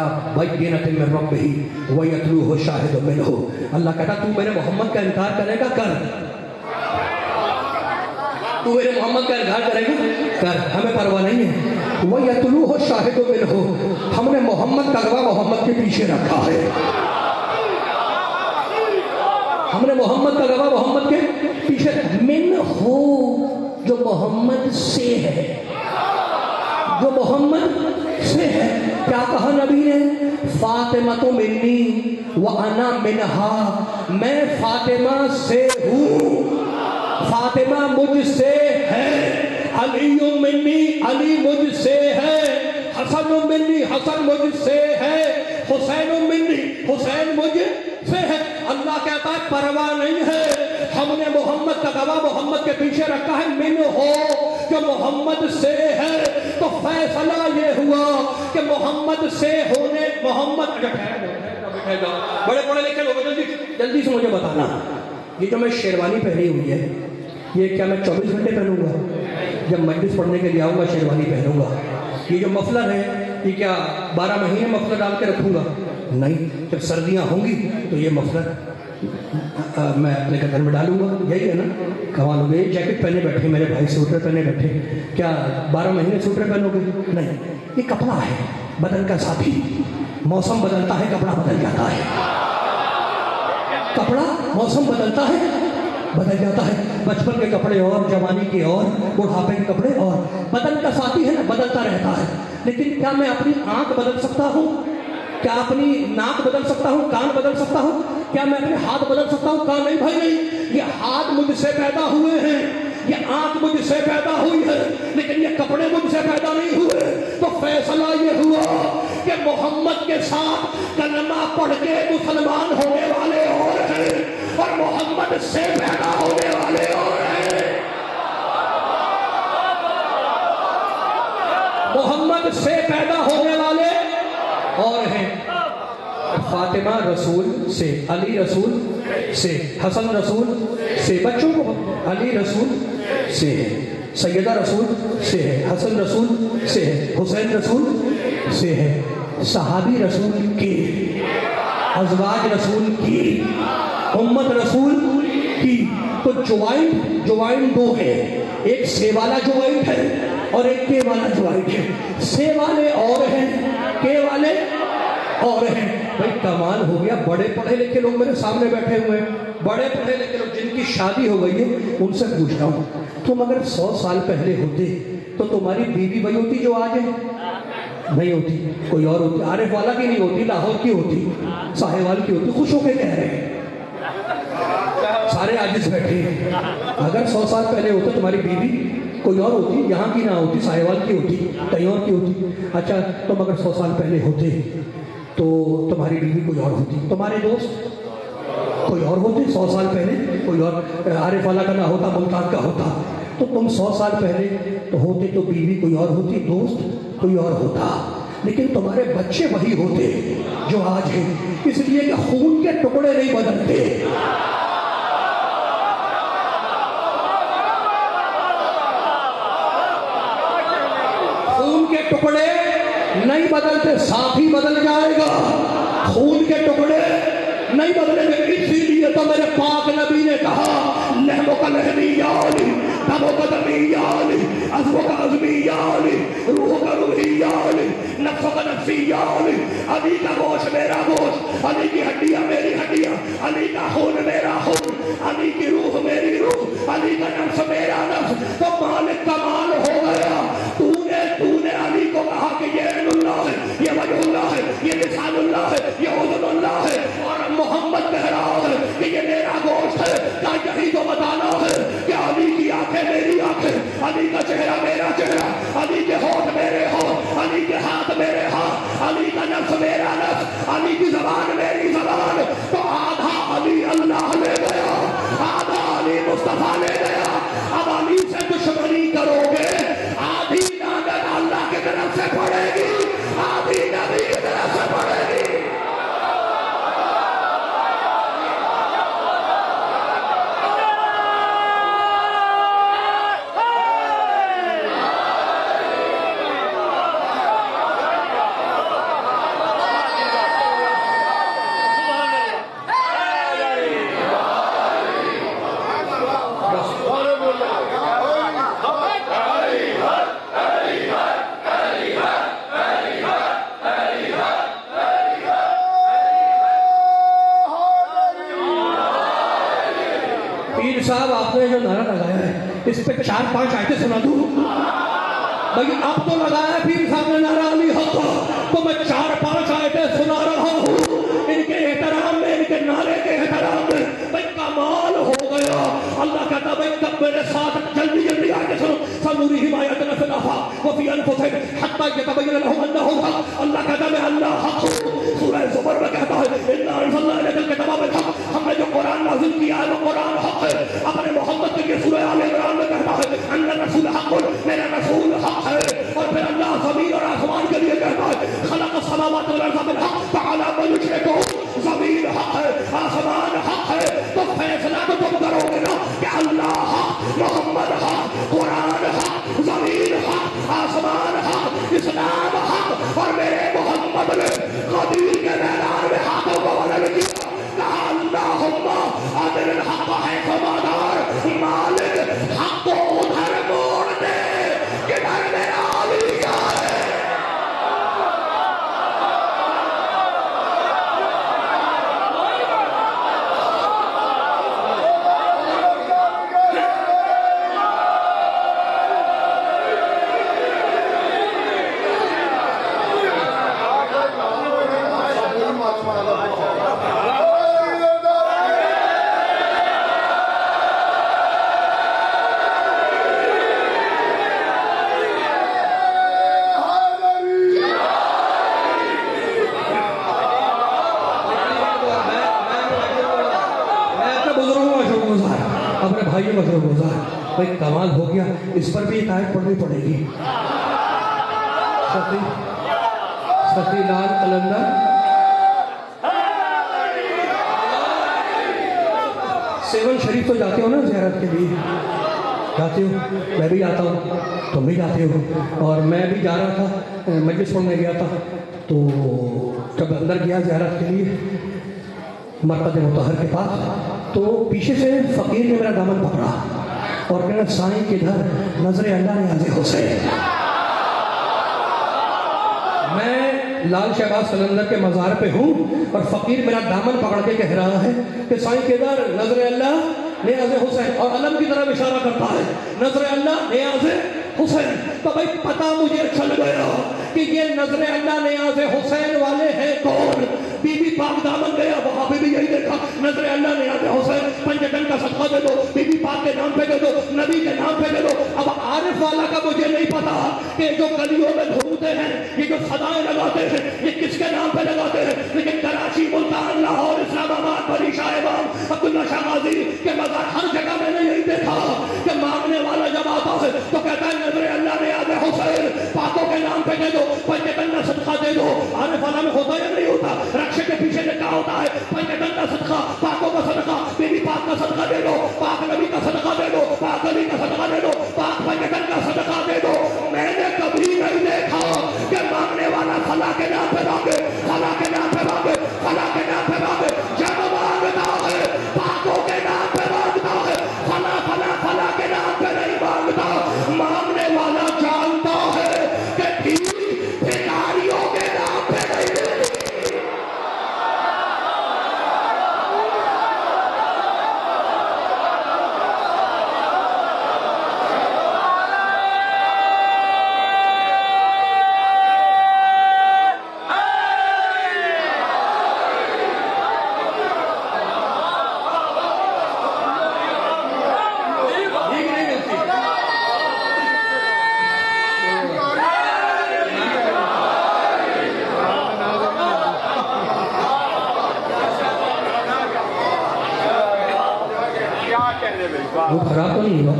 Speaker 3: بینۃ من ربہ ویتلوہ شاہد منہ، اللہ کہتا تو میرے محمد کا انکار کرے گا کر، تو میرے محمد کا انکار کرے گا کر، ہمیں پرواہ نہیں ہے، ویتلوہ شاہد منہ، ہم نے محمد کا گواہ محمد کے پیچھے رکھا ہے، ہم نے محمد کا گواہ محمد کے پیچھے، من ہو جو محمد سے ہے، جو محمد سے ہے، کیا کہا نبی نے؟ فاطمہ تو منی وانا منہا، میں فاطمہ سے ہوں، فاطمہ مجھ سے ہے، علی منی، علی مجھ سے ہے، حسن منی، حسن مجھ سے ہے، حسین منی، حسین مجھ سے ہے۔ اللہ کہتا ہے پرواہ نہیں ہے، ہم نے محمد کا گواہ محمد کے پیچھے رکھا ہے، من ہو جو محمد سے ہے، تو فیصلہ یہ ہوا کہ محمد سے ہونے، محمد بڑے پڑھے لکھے لوگ جلدی سے مجھے بتانا، یہ جو میں شیروانی پہنی ہوئی ہے یہ کیا میں 24 گھنٹے پہنوں گا؟ جب مجلس پڑھنے کے لیے آؤں گا شیروانی پہنوں گا؟ یہ جو مفلر ہے یہ کیا 12 مہینے مفلر ڈال کے رکھوں گا؟ نہیں، جب سردیاں ہوں گی تو یہ مفلر میں اپنے گھر میں ڈالوں گا، یہی ہے نا؟ کمال ہو گئی، جیکٹ پہنے بیٹھے میرے بھائی، سوٹر پہنے بیٹھے، کیا 12 مہینے سوٹر پہنو گے؟ نہیں، یہ کپڑا ہے بدن کا ساتھی، موسم بدلتا ہے کپڑا بدل جاتا ہے، کپڑا موسم بدلتا ہے بدل جاتا ہے، بچپن کے کپڑے اور، جوانی کے اور، بڑھاپے کے کپڑے اور، بدن کا ساتھی ہے نا، بدلتا رہتا ہے، لیکن کیا میں اپنی آنکھ بدل سکتا ہوں؟ کیا اپنی ناک بدل سکتا ہوں؟ کان بدل سکتا ہوں؟ کیا میں اپنے ہاتھ بدل سکتا ہوں؟ کہا نہیں بھائی نہیں، یہ ہاتھ مجھ سے پیدا ہوئے ہیں، یہ آنکھ مجھ سے پیدا ہوئی ہے، لیکن یہ کپڑے مجھ سے پیدا نہیں ہوئے۔ تو فیصلہ یہ ہوا کہ محمد کے ساتھ کلمہ پڑھ کے مسلمان ہونے والے اور ہیں، اور محمد سے پیدا ہونے والے اور ہیں، محمد سے پیدا ہونے والے اور ہیں۔ فاطمہ رسول سے، علی رسول سے، حسن رسول سے، بچوں کو علی رسول سے ہے، سیدہ رسول سے ہے، حسن رسول سے ہے، حسین رسول سے ہے، صحابی رسول کی، ازواج رسول کی، امت رسول کی۔ تو جوائنٹ دو ہے، ایک سے والا جوائنٹ ہے اور ایک کے والا جوائنٹ ہے، سے والے اور ہیں، کے والے اور ہیں۔ بھائی کمال ہو گیا، بڑے پڑھے لکھے لوگ میرے سامنے بیٹھے ہوئے ہیں، بڑے پڑھے لکھے لوگ جن کی شادی ہو گئی ہے، ان سے پوچھتا ہوں تم اگر 100 سال پہلے ہوتے تو تمہاری بیوی وہی ہوتی جو آج ہے؟ نہیں ہوتی، کوئی اور ہوتی، عارف والا کی نہیں ہوتی، لاہور کی ہوتی، ساہیوال کی ہوتی، خوش ہو کے کہہ رہے ہیں، سارے عاجز بیٹھے ہیں۔ اگر 100 سال پہلے ہوتے تمہاری بیوی کوئی اور ہوتی، یہاں کی نہ ہوتی، ساہیوال کی ہوتی، کہیں اور کی ہوتی۔ اچھا تم اگر 100 سال پہلے ہوتے تو تمہاری بیوی کوئی اور ہوتی، تمہارے دوست کوئی اور ہوتے 100 سال پہلے، کوئی اور عارف والا کا نہ ہوتا، ممتاز کا ہوتا، تو تم 100 سال پہلے تو ہوتے تو بیوی کوئی اور ہوتی، دوست کوئی اور ہوتا، لیکن تمہارے بچے وہی ہوتے جو آج ہیں، اس لیے کہ خون کے ٹکڑے نہیں بدلتے۔ خون کے ٹکڑے نہیں بدلتے، ساتھی بدل جائے گا، خون کے ٹکڑے نہیں بدلیں گے۔ اسی لیے تو میرے پاک نبی نے کہا لحمو کا لحمی یالی، دمو کا دمی یالی، عزمو کا عزمی یالی، روح کا روحی یالی، نفسو کا نفسی یالی۔ علی کا گوشت میرا گوشت، علی کی ہڈیاں میری ہڈیاں، علی کا خون میرا خون، علی کی روح میری روح، علی کا نفس میرا نفس۔ تو مالک کا مال ہو گیا۔ تو نے علی کو کہا کہ یہ عین اللہ ہے، یہ وجہ اللہ ہے، یہ لسان اللہ ہے، یہ اذن اللہ ہے، اور محمد کہہ رہا ہے کہ یہ میرا گوشت ہے۔ کیا یہی تو بتانا ہے کہ علی کی آنکھیں میری آنکھیں، علی کا چہرہ میرا چہرہ، علی کے ہونٹ میرے ہونٹ، علی کے ہاتھ میرے ہاتھ، علی کا نفس میرا نفس، علی کی زبان میری زبان۔ تو آدھا علی اللہ لے گیا، آدھا علی مصطفیٰ لے گیا۔ اب علی سے دشمنی کرو گے، آدھی لعنت اللہ کی طرف سے پڑے گی، آدھی نبی کی طرف سے پڑے گی۔ پیر صاحب آپ نے جو نعرہ لگایا ہے اس پہ 4-5 آیتیں سنا دوں بھائی؟ اب تو لگایا پیر صاحب نے نعرہ علی حق، تو میں 4-5 آیتیں سنا رہا ہوں ان کے احترام میں، ان کے نعرے کے احترام میں۔ بھائی کمال ہو گیا۔ اللہ کہتا بھائی تب میرے ساتھ جلدی جلدی آگے سنو، سنورہم آیاتنا فی الآفاق وفی انفسہم حتی یتبین لہم انہ الحق۔ اللہ کہتا میں اللہ حق ہوں۔ سورہ زمر میں کہتا ہے انا انزلنا الیک الکتاب بالحق، ہم نے جو قرآن نازل کیا ہے وہ قرآن حق ہے۔ اپنے محمد کے لیے سورہ آل عمران میں کہتا ہے ان الرسول حق، میرا رسول حق ہے۔ اور پھر اللہ زمین اور آسمان کے لیے کہتا ہے خلق السماوات والارض بالحق تعالی ما یشرکون۔ زمین حق ہے، آسمان حق ہے، تو فیصلہ تو تم کرو گے نا کہ اللہ حق، محمد حق، قرآن حق، زمین حق، آسمان حق، اسلام حق۔ اور میرے محمد نے قدیر کے میدان میں ہاتھوں کو بدل کیا، کہا اللہم ادر الحق ہے کمادار، مالک حق کو ادھر موڑ دے کدھر میرا علی ہے۔ اپنے بھائیوں کا شکر گزار۔ بھائی کمال ہو گیا، اس پر بھی ایک آیت پڑھنی پڑے گی۔ سخی لال قلندر سیون شریف تو جاتے ہو نا زیارت کے لیے؟ جاتے ہو؟ میں بھی جاتا ہوں، تم بھی جاتے ہو، اور میں بھی جا رہا تھا مجلس میں گیا تھا، تو جب اندر گیا زیارت کے لیے مرقد مطہر کے پاس، تو پیچھے سے فقیر نے میرا دامن پکڑا اور کہنا سائیں کدھر؟ نظر اللہ نیاز حسین۔ میں لال شہباز قلندر کے مزار پہ ہوں اور فقیر میرا دامن پکڑ کے کہہ رہا ہے کہ سائیں کدھر؟ نظر اللہ نیاز حسین، اور علم کی طرف اشارہ کرتا ہے نظر اللہ نیاز حسین۔ تو بھائی پتہ مجھے چل گیا کہ یہ نظر اللہ نیاز حسین والے ہیں کون؟ بی بی پاک دامن گیا، وہاں پہ بھی یہی دیکھا نظر اللہ نیاز حسین، 5 ٹن کا صدقہ دے دو، بی بی پاک کے نام پہ دے دو، نبی کے نام پہ دے دو۔ اب عارف والا کا مجھے نہیں پتا کہ جو گلیوں میں گھومتے ہیں یہ جو صدائیں لگاتے ہیں یہ کس کے نام پہ لگاتے ہیں، لیکن کراچی، ملتان، لاہور، اسلام آباد، بری شاہ امام عبداللہ شاہ غازی کے مزار، ہر جگہ میں نے یہی دیکھا کہ مانگنے والا جب آتا ہے تو کہتا ہے نظر اللہ نے آج حسین پاکوں کے نام پہ دے دو، پنجتن صدقہ دے دو۔ عارف والا میں ہوتا یا نہیں ہوتا؟ رکشے کے پیچھے لکھا ہوتا ہے پنجتن کا صدقہ، پاکوں کا صدقہ، بی بی پاک کا صدقہ دے دو، پاک نبی کا صدقہ دے دو، پاک علی کا صدقہ دے دو، پاک پنجتن کا صدقہ دے دو۔ میں نے کبھی نہیں دیکھا کہ مانگنے والا فلاں کے نام پہ مانگے، فلاں کے نام پہ مانگے، فلاں کے نام پہ مانگے۔ جب مانگتا ہے پاکوں کے نام پہ مانگتا ہے، فلاں فلاں فلاں کے نام پہ نہیں مانگتا۔ مانگنے والا جانتا ہے کہ بھکاریوں کے نام پہ نہیں مانگتا۔ وہ خراب تو نہیں ہوا،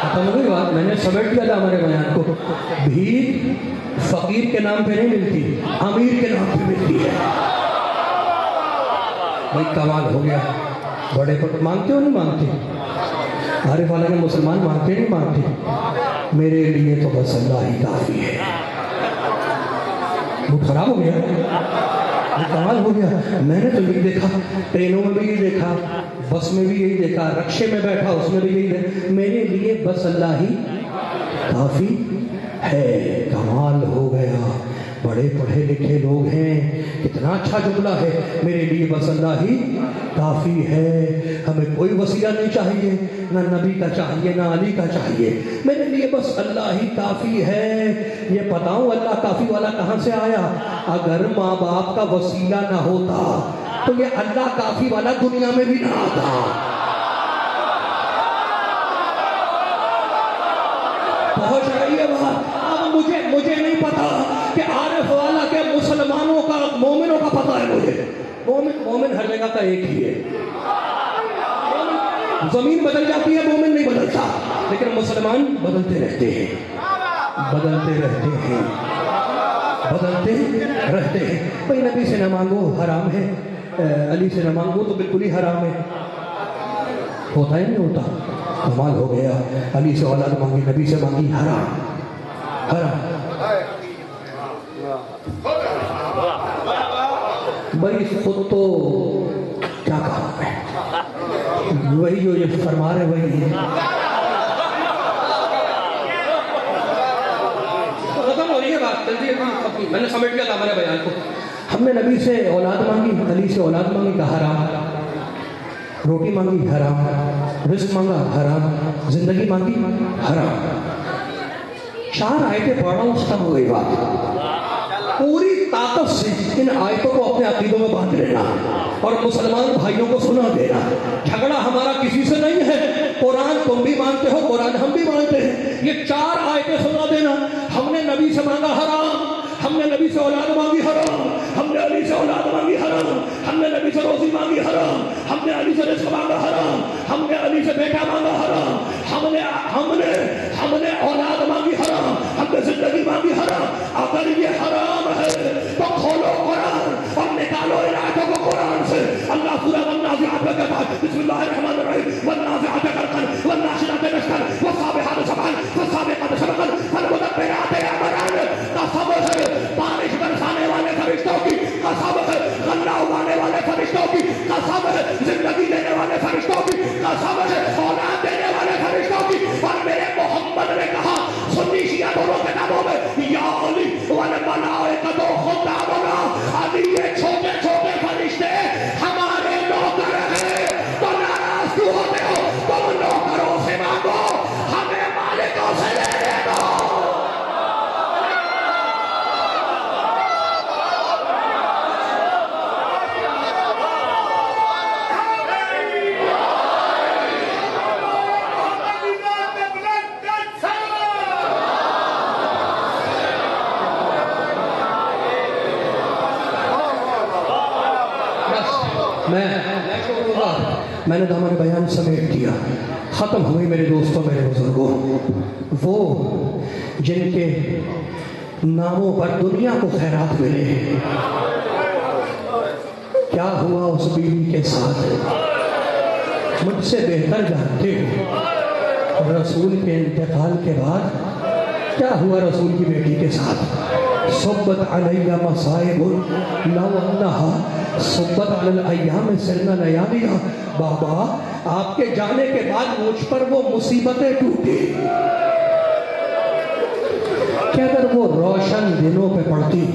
Speaker 3: ختم ہو گئی بات، میں نے سمیٹ دیا تھا ہمارے بیان کو۔ بھیک فقیر کے نام پہ نہیں ملتی، امیر کے نام پہ ملتی ہے۔ بھائی کمال ہو گیا، بڑے کو مانگتے ہو نہیں مانگتے؟ عارف والا نے مسلمان مانگتے نہیں مانگتے؟ میرے لیے تو بس اللہ ہی کافی ہے۔ موڈ خراب ہو گیا، کمال ہو گیا۔ میں نے تو یہی دیکھا، ٹرینوں میں بھی یہی دیکھا، بس میں بھی یہی دیکھا، رکشے میں بیٹھا اس میں بھی یہی دیکھا، میرے لیے بس اللہ ہی کافی ہے۔ کمال ہو گیا، بڑے پڑھے لکھے لوگ ہیں، کتنا اچھا جملہ ہے، میرے لیے بس اللہ ہی کافی ہے۔ ہمیں کوئی وسیلہ نہیں چاہیے، نہ نبی کا چاہیے نہ علی کا چاہیے، میرے لیے بس اللہ ہی کافی ہے۔ یہ بتاؤں اللہ کافی والا کہاں سے آیا؟ اگر ماں باپ کا وسیلہ نہ ہوتا تو یہ اللہ کافی والا دنیا میں بھی نہ آتا۔ پہنچ رہی ہے بات؟ اب مجھے نہیں پتا کہ عارف والا کے مسلمانوں کا، مومنوں کا پتا ہے مجھے۔ مومن ہر جگہ کا ایک ہی ہے۔ زمین بدل جاتی ہے، مومن نہیں بدلتا، لیکن مسلمان بدلتے رہتے ہیں، بدلتے رہتے ہیں، بدلتے رہتے ہیں۔ بھائی نبی سے نہ مانگو حرام ہے، علی سے نہ مانگو تو بالکل ہی حرام ہے۔ ہوتا ہے نہیں ہوتا؟ کمال ہو گیا، علی سے اولاد مانگی، نبی سے مانگی، حرام حرام۔ بھائی خود تو کیا کہا ہے، وہی جو یہ فرما رہے وہی ہے۔ ختم ہو رہی ہے بات، جلدی میں نے سمیٹ لیا تھا ہمارے بیان کو۔ ہم نے نبی سے اولاد مانگی، علی سے اولاد مانگی، کہا حرام۔ روٹی مانگی، حرام۔ رزق مانگا، حرام۔ زندگی مانگی، حرام۔ 4 آیتیں پڑھ رہا ہوں، ختم ہو گئی بات۔ پوری طاقت سے ان آیتوں کو اپنے عقیدوں میں باندھ لینا اور مسلمان بھائیوں کو سنا دینا۔ جھگڑا ہمارا کسی سے نہیں ہے، قرآن تم بھی مانتے ہو، قرآن ہم بھی مانتے ہیں۔ یہ 4 آیتیں سنا دینا۔ ہم نے نبی سے مانگا حرام، ہم نے نبی سے اولاد مانگی حرام، ہم نے علی سے اولاد مانگی حرام، ہم نے نبی سے روزی مانگی حرام، ہم نے علی سے رزق مانگا حرام، ہم نے علی سے بیٹا مانگا حرام، ہم نے اولاد مانگی حرام، ہم نے زندگی مانگی حرام۔ اگر یہ حرام ہے تو کھولو قرآن اور نکالو ان آیتوں کو قرآن سے۔ اللہ سورہ والنازعات میں کہتا ہے بسم اللہ الرحمن الرحیم والنازعات غرقا والناشرات نشرا والسابحات سبحا والسابقات سبقا فالمدبرات امرا۔ قسم ہے بارش برسانے والے فرشتوں کی، قسم ہے غلہ اگانے والے فرشتوں کی، قسم ہے زندگی دینے والے فرشتوں کی، قسم ہے اولاد دینے والے فرشتوں کی۔ اور میرے محمد نے کہا سنی شیعہ دونوں کتابوں میں یا علی والملائکۃ خدامنا، علی یہ چھوٹے چھوٹے فرشتے ہمارے نوکر ہیں، تو ناراض میں نے دامن بیان سمیٹ دیا. ختم ہوئی میرے دوستوں میرے بزرگوں. وہ جن کے ناموں پر دنیا کو خیرات ملے ہیں، کیا ہوا اس بیوی کے ساتھ مجھ سے بہتر جانتے ہو. رسول کے انتقال کے بعد کیا ہوا رسول کی بیٹی کے ساتھ؟ صبت علیہ مصائب لو انہا صبت علی الایام سرنا لیالیا. بابا آپ کے جانے کے بعد مجھ پر وہ مصیبتیں ٹوٹی کہ اگر وہ روشن دنوں پہ پڑتی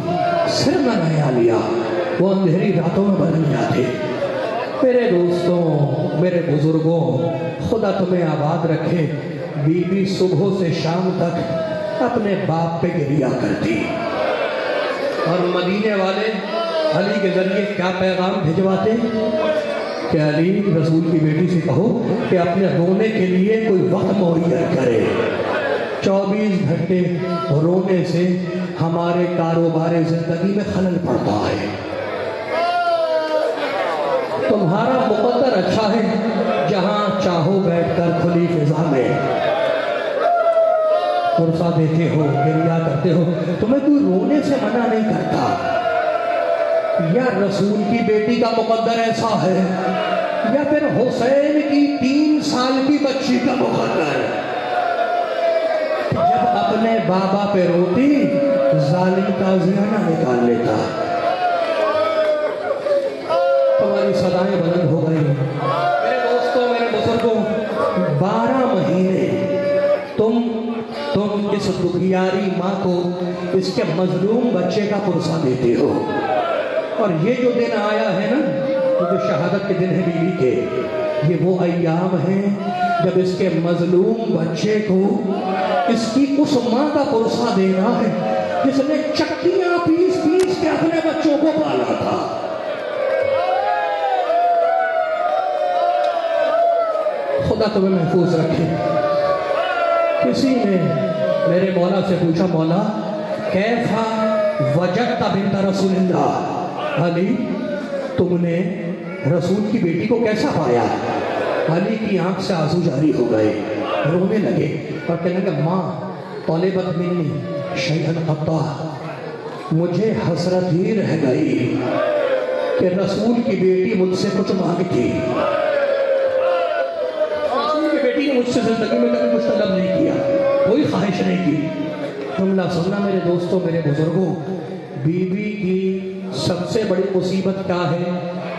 Speaker 3: سرنا لیالیا وہ اندھیری راتوں میں بدل جاتے. میرے دوستوں میرے بزرگوں، خدا تمہیں آباد رکھے. بی بی صبح سے شام تک اپنے باپ پہ گریہ کرتی، اور مدینے والے علی کے ذریعے کیا پیغام بھجواتے کہ علی رسول کی بیٹی سے کہو کہ اپنے رونے کے لیے کوئی وقت مہیا کرے. 24 گھنٹے رونے سے ہمارے کاروبار زندگی میں خلل پڑتا ہے. تمہارا مقدر اچھا ہے، جہاں چاہو بیٹھ کر کھلی فضا میں قرصہ دیتے ہو، گریہ کرتے ہو، تمہیں کوئی رونے سے منع نہیں کرتا. یا رسول کی بیٹی کا مقدر ایسا ہے، یا پھر حسین کی 3 سال کی بچی کا مقدر. جب اپنے بابا پہ روتی ظالم کا زیانہ نکال لیتا. تمہاری صدائیں بلند ہو گئی. میرے دوستوں میرے بزرگوں، 12 مہینے تم اس دکھیاری ماں کو اس کے مظلوم بچے کا پرسہ دیتے ہو. اور یہ جو دن آیا ہے نا، جو شہادت کے دن ہے بیوی کے، یہ وہ ایام ہیں جب اس کے مظلوم بچے کو اس کی اس ماں کا پرسہ دینا ہے جس نے چکیاں پیس کے اپنے بچوں کو پالا تھا. خدا تمہیں محفوظ رکھے. کسی نے میرے مولا سے پوچھا، مولا کیفا وجدت بنت رسول اللہ، علی تم نے رسول کی بیٹی کو کیسا پایا؟ علی کی آنکھ سے آنسو جاری ہو گئے، رونے لگے اور کہنے لگا ماں طالبت منی شیئا قطع، مجھے حسرت ہی رہ گئی کہ رسول کی بیٹی مجھ سے کچھ مانگتی. مجھ سے زندگی میں کبھی کچھ طلب نہیں کیا، کوئی خواہش نہیں کی. جملہ سننا میرے دوستوں میرے بزرگوں، بیوی کی سب سے بڑی مصیبت کیا ہے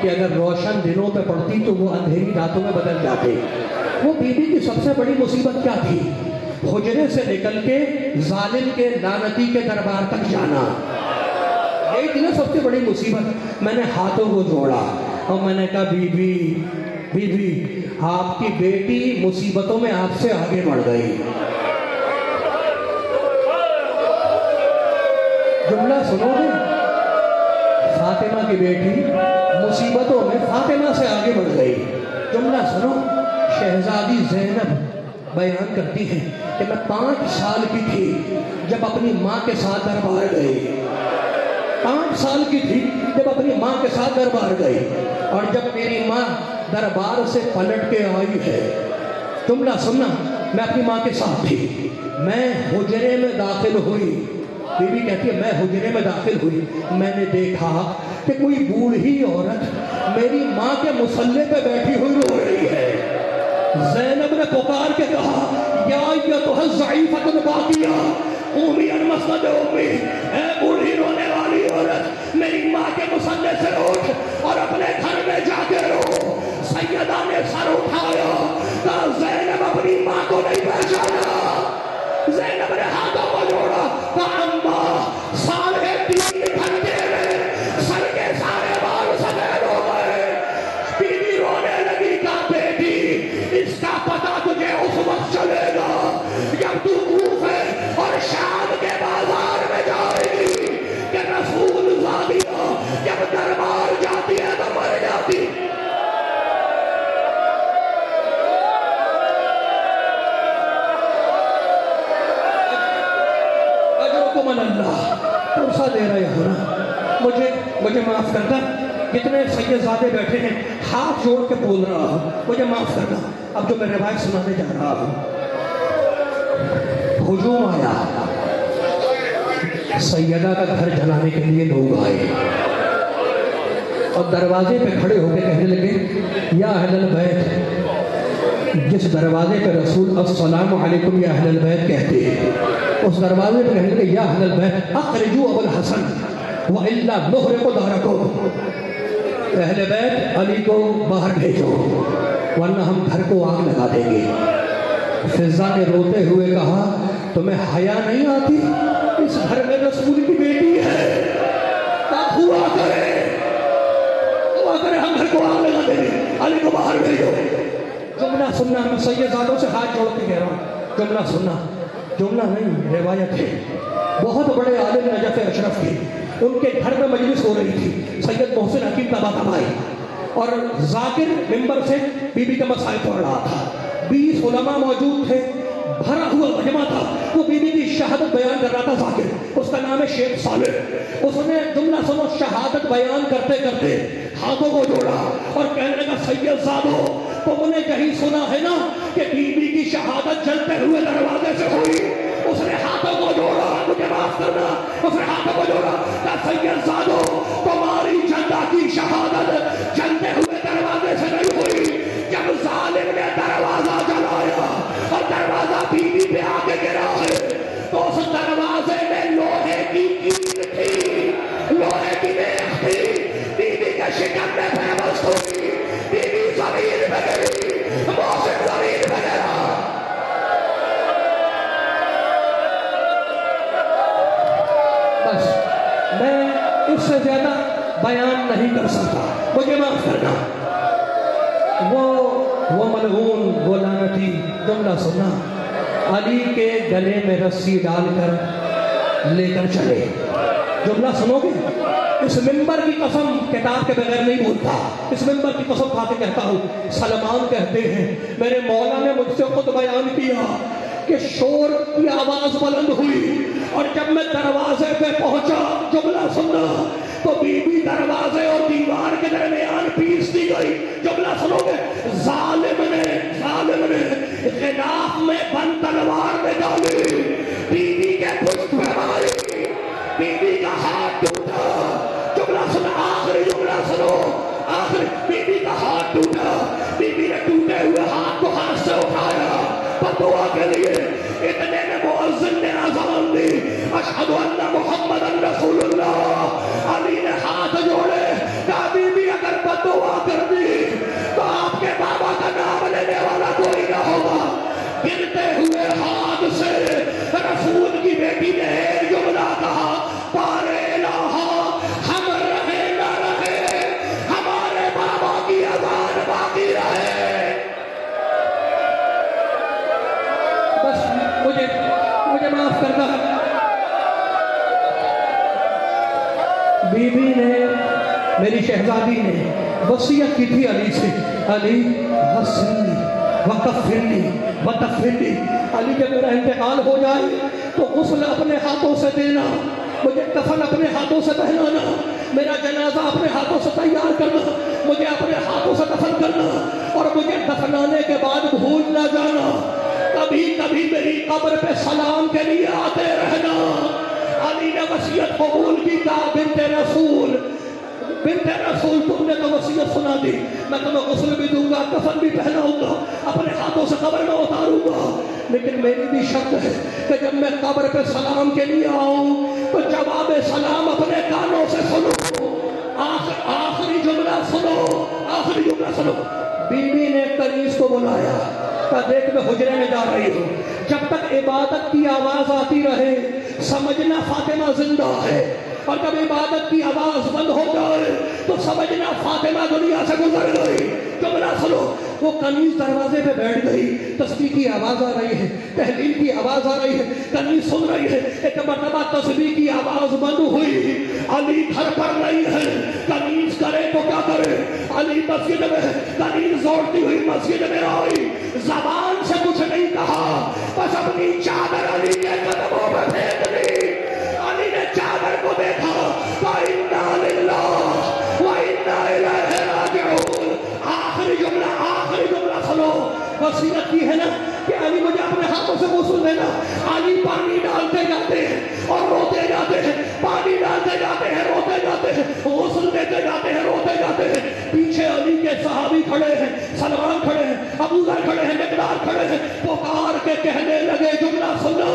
Speaker 3: کہ اگر روشن دنوں پہ پڑتی تو وہ اندھیری راتوں میں بدل جاتے. وہ بیوی کی سب سے بڑی مصیبت کیا تھی؟ حجرے سے نکل کے ظالم کے لعنتی کے دربار تک جانا. یہی تھی نا سب سے بڑی مصیبت. میں نے ہاتھوں کو جوڑا اور میں نے کہا بیوی آپ کی بیٹی مصیبتوں میں آپ سے آگے بڑھ گئی. جملہ سنو گے، فاطمہ کی بیٹی مصیبتوں میں فاطمہ سے آگے بڑھ گئی. جملہ سنو، شہزادی زینب بیان کرتی ہیں کہ میں 5 سال کی تھی جب اپنی ماں کے ساتھ دربار گئی. 5 سال کی تھی جب اپنی ماں کے ساتھ دربار گئی، اور جب میری ماں دربار سے پلٹ کے آئی ہے، جملہ سننا، میں اپنی ماں کے ساتھ تھی، میں حجرے میں داخل ہوئی. بی بی کہتی ہے میں حجرے میں داخل ہوئی، میں نے دیکھا کہ کوئی بوڑھی عورت میری ماں کے مصلے پہ بیٹھی ہوئی رو رہی ہے. زینب نے پکار کے کہا یا ایتھا الضعیفۃ الباقیہ قومی عن مسند امی، اے بوڑھی رونے والی عورت میری ماں کے مصلے سے اٹھ اور اپنے گھر میں جا کے رو. سیدہ نے سر اٹھایا، کہا زینب اپنی ماں کو نہیں پہچانا. زینب نے ہاتھوں کو جوڑا، کہا اماں 3.5 گھنٹے میں سر کے سارے بال سفید ہو گئے. بیوی رونے لگی، کہا بیٹی اس کا پتہ تجھے اس وقت چلے گا جب تو کوفے اور شام کے بازار میں جائے گی کہ رسول زادیہ جب دربار جاتی ہے تو مر جاتی. اجرکم اللہ، پرسہ دے رہے ہو نا، مجھے معاف کرتا. جتنے سیدزادے بیٹھے ہیں ہاتھ جوڑ کے بول رہا ہوں مجھے معاف کرنا. اب جو میں روایت سنانے جا رہا ہوں. ہجوم آیا, سیدہ کا گھر جلانے کے لیے لوگ آئے اور دروازے پہ کھڑے ہو کے کہنے لگے یا اہل البیت. جس دروازے پہ رسول السلام علیکم یا اہل البیت کہتے ہیں اس دروازے پہ کہنے لگے یا اہل البیت اخرجوا ابو الحسن والا نحرق دارکم. اہل بیت علی کو باہر بھیجو ورنہ ہم گھر کو آگ لگا دیں گے. فضا نے روتے ہوئے کہا تمہیں حیا نہیں آتی؟ اس گھر میں رسول کی بیٹی ہے. ہوا کرے ہم گھر کو آگ لگا دیں گے, علی کو باہر بھیجو. جملہ سننا, میں سیدزادوں سے ہاتھ جوڑ کے کہہ رہا ہوں جملہ سننا. جملہ نہیں روایت ہے. بہت بڑے عالم نجف اشرف کی, ان کے گھر میں مجلس ہو رہی تھی. سید محسن حکیم طباطبائی اور ذاکر ممبر سے بی بی کا مسائل پڑھ رہا تھا. 20 علماء موجود تھے, بھرا ہوا مجمع تھا. وہ بی بی کی شہادت بیان کر رہا تھا ذاکر, اس کا نام ہے شیخ صالح. اس نے جملہ سنو شہادت بیان کرتے کرتے ہاتھوں کو جوڑا اور کہنے لگا سیدزادو تم نے کہیں سنا ہے نا کہ بی بی کی شہادت جلتے ہوئے دروازے سے ہوئی؟ اس نے ہاتھوں کو جوڑا, مجھے معاف کرنا, اس نے ہاتھوں کو جوڑا کہ سیدزادو تمہاری جدہ کی شہادت جلتے ہوئے دروازے سے نہیں ہوئی. جب ظالم نے دروازہ جلایا اور دروازہ بی بی پہ آ کے گرا ہے تو اس دروازے میں لوہے کی کیل تھی, لوہے کی میخ تھی. بی بی کے شکم میں پیوست ہوئی, بی بی زمین پہ گری, محسن زمین پہ گرا. بس میں اس سے زیادہ بیان نہیں کر سکتا, مجھے معاف کرنا. وہ ملعون, وہ لعنتی. جملہ سننا, علی کے گلے میں رسی ڈال کر لے کر چلے. جملہ سنو گے؟ اس ممبر کی قسم کتاب کے بغیر نہیں بولتا, اس ممبر کی قسم کھا کے کہتا ہوں. سلمان کہتے ہیں میرے مولا نے مجھ سے خود بیان کیا کہ شور کی آواز بلند ہوئی اور جب میں دروازے پہ پہنچا, جملہ سننا, تو بی بی دروازے اور دیوار کے درمیان پیس دی گئی. جملہ سنو گے؟ ظالم نے خلاف میں بند تلوار میں ڈالی, بی بی کے پشت پہ ماری, بی بی کا ہاتھ ٹوٹا. جملہ سنو, آخری جملہ سنو, آخری. بی بی کا ہاتھ ٹوٹا, بی بی نے ٹوٹے ہوئے ہاتھ کو ہاتھ سے اٹھایا بدعا کے لیے. اتنے میں مؤذن نے اذان دی, اشہد ان محمد رسول اللہ. علی نے ہاتھ جوڑے, کہا بی بی اگر بدعا کر دی تو آپ کے بابا کا نام لینے والا کوئی نہ ہوگا. گرتے ہوئے ہاتھ سے رسول کی بیٹی نے ایک جملہ کہا, پارے الہا ہم رہے نہ رہے ہمارے بابا کی اذان باقی رہے. بس مجھے معاف کرنا. بی بی نے, میری شہزادی نے وصیت کی تھی علی سے, علی غسلنی وکفنی وتفنی. علی جب میرا انتقال ہو جائے تو غسل اپنے ہاتھوں سے دینا, مجھے کفن اپنے ہاتھوں سے پہنانا, میرا جنازہ اپنے ہاتھوں سے تیار کرنا, مجھے اپنے ہاتھوں سے دفن کرنا اور مجھے دفنانے کے بعد بھول نہ جانا. کبھی کبھی میری قبر پہ سلام کے لیے آتے رہنا. علی نے وصیت قبول کی, کہا بنت رسول تم نے تو وصیت سنا دی, میں تمہیں غسل بھی دوں گا, کفن بھی پہناؤں گا, اپنے ہاتھوں سے قبر میں اتاروں گا, لیکن میری بھی شرط ہے کہ جب میں قبر پہ سلام کے لیے آؤں تو جواب سلام اپنے کانوں سے سنو. آخری جملہ سنو. بی بی نے کنیز کو بلایا, کہا دیکھ میں حجرے میں جا رہی ہوں, جب تک عبادت کی آواز آتی رہے سمجھنا فاطمہ زندہ ہے, اور جب عبادت کی آواز بند ہو جائے تو سمجھنا فاطمہ دنیا سے گزر گئی. جملہ سنو, وہ کنیز دروازے پہ بیٹھ گئی, تسبیح کی آواز آ رہی ہے, تحلیل کی آواز آ رہی ہے, کنیز سن رہی ہے. ایک مرتبہ تسبیح کی آواز بند ہوئی, علی گھر پر نہیں ہے, کنیز کرے تو کیا کرے. علی مسجد میں, کنیز دوڑتی ہوئی مسجد میں آئی, زبان سے کچھ نہیں کہا, بس اپنی چادر علی کے قدموں میں پھینک دی. علی نے چادر کو دیکھا, وَإِنَّا لِلَّهِ وَإِنَّا ہاتھوں سے غسل دینا. علی پانی ڈالتے جاتے ہیں اور روتے جاتے ہیں, پانی ڈالتے جاتے ہیں, روتے جاتے ہیں, غسل دیتے جاتے ہیں, روتے جاتے ہیں. پیچھے علی کے صحابی کھڑے ہیں, سلمان کھڑے ہیں, ابو ذر کھڑے ہیں, مقداد کھڑے ہیں, پکار کے کہنے لگے جملہ سننا.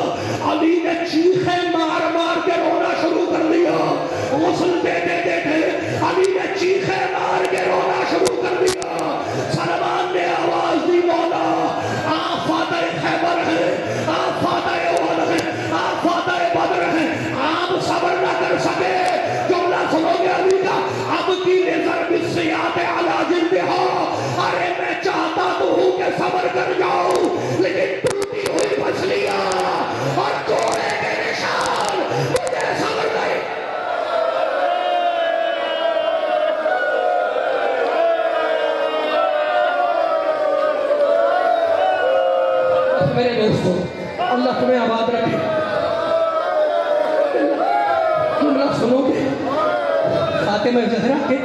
Speaker 3: علی نے چیخیں مار مار کے رونا شروع کر دیا. غسل دیتے دیتے علی نے چیخیں مار کے رونا شروع کر دیا. سلمان نے آواز دی, مولا آپ فاتح خیبر ہیں, آپ فاتح احد ہیں, آپ فاتح بدر ہیں, آپ صبر نہ کر سکے. جملہ سنو گے علی کا, اب کی نظر بالسیاط علی جلدہا. ارے میں چاہتا تو ہوں کہ صبر کر جاؤں, لیکن ٹوٹی ہوئی مچھلیاں اور کوڑے کے نشان مجھے صبر نہیں. میرے دوستو, اللہ تمہیں آباد رکھے. جملہ سنو گے, فاطمہ زہرا کے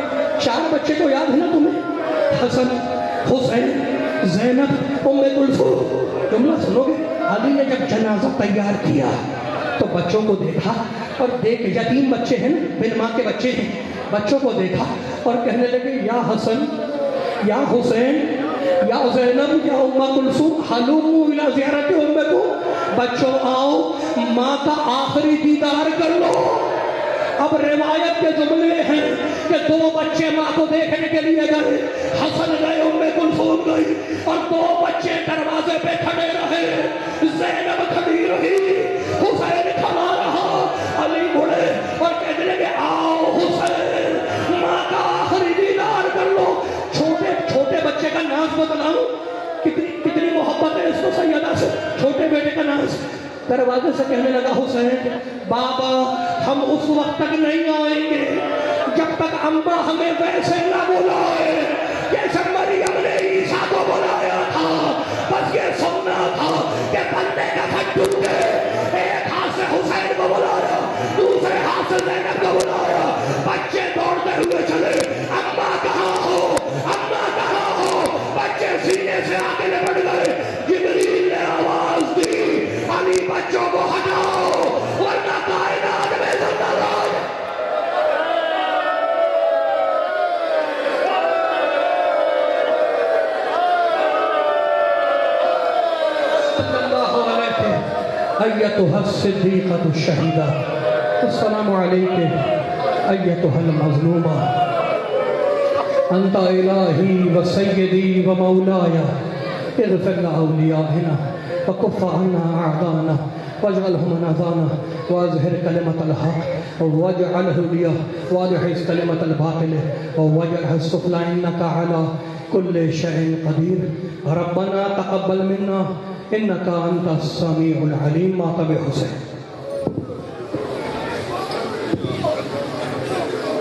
Speaker 3: 4 بچے تو یاد ہے نا تمہیں, حسن, حسین, زینب, ام کلثوم. جملہ سنو گے, علی نے جب جنازہ تیار کیا تو بچوں کو دیکھا اور دیکھ, یتیم بچے ہیں نا, بن ماں کے بچے ہیں, بچوں کو دیکھا اور کہنے لگے یا حسن, یا حسین, یا زینب, یا ام کلثوم, حلوموا الی زیارت امکم. بچوں آؤ ماں کا آخری دیدار کر لو. اب روایت کے جملے ہیں کہ 2 بچے ماں کو دیکھنے کے لیے گئے, حسن گئے, ام کلثوم گئی, اور 2 بچے دروازے پہ کھڑے رہے. زینب کھڑی رہی, حسین کھڑا رہا. علی مڑے اور کہنے لگے آؤ حسین, ماں کا آخری دیدار کر لو. چھوٹے بچے کا ناز بتلاؤں, کتنی محبت ہے اس کو سیدہ سے. چھوٹے بیٹے کا ناز دروازے سے کہنے لگا, حسین بابا ہم اس وقت تک نہیں آئیں گے جب تک اماں ہمیں ویسے نہ بلائے جیسے مریم نے عیسیٰ کو بلایا تھا. بس یہ سننا تھا کہ بندے کا پھٹ ٹوٹے. ایک ہاتھ سے حسین کو بلایا, دوسرے ہاتھ سے زینب کو بلایا. بچے دوڑتے ہوئے چلے, اماں کہاں ہو, اماں کہاں ہو. بچے سینے سے آگے لپٹ گئے. جبریل نے آواز دی, علی بچوں کو ہٹاؤ ورنہ کائنات میں زندہ راج. ایتها الصدیقۃ الشہیدہ, السلام علیکم ایتها المظلومہ, انت الہی و سیدی و مولایا, اغفر لأولیائنا وکف عنا اعدانا واجعلهم نذانا واظہر کلمۃ الحق واجعلہ لیہ وادحض کلمۃ الباطل واجعلہ السفلی انک علی کل شیء قدیر. ربنا تقبل منا انک انت السمیع العلیم. ماتب حسین.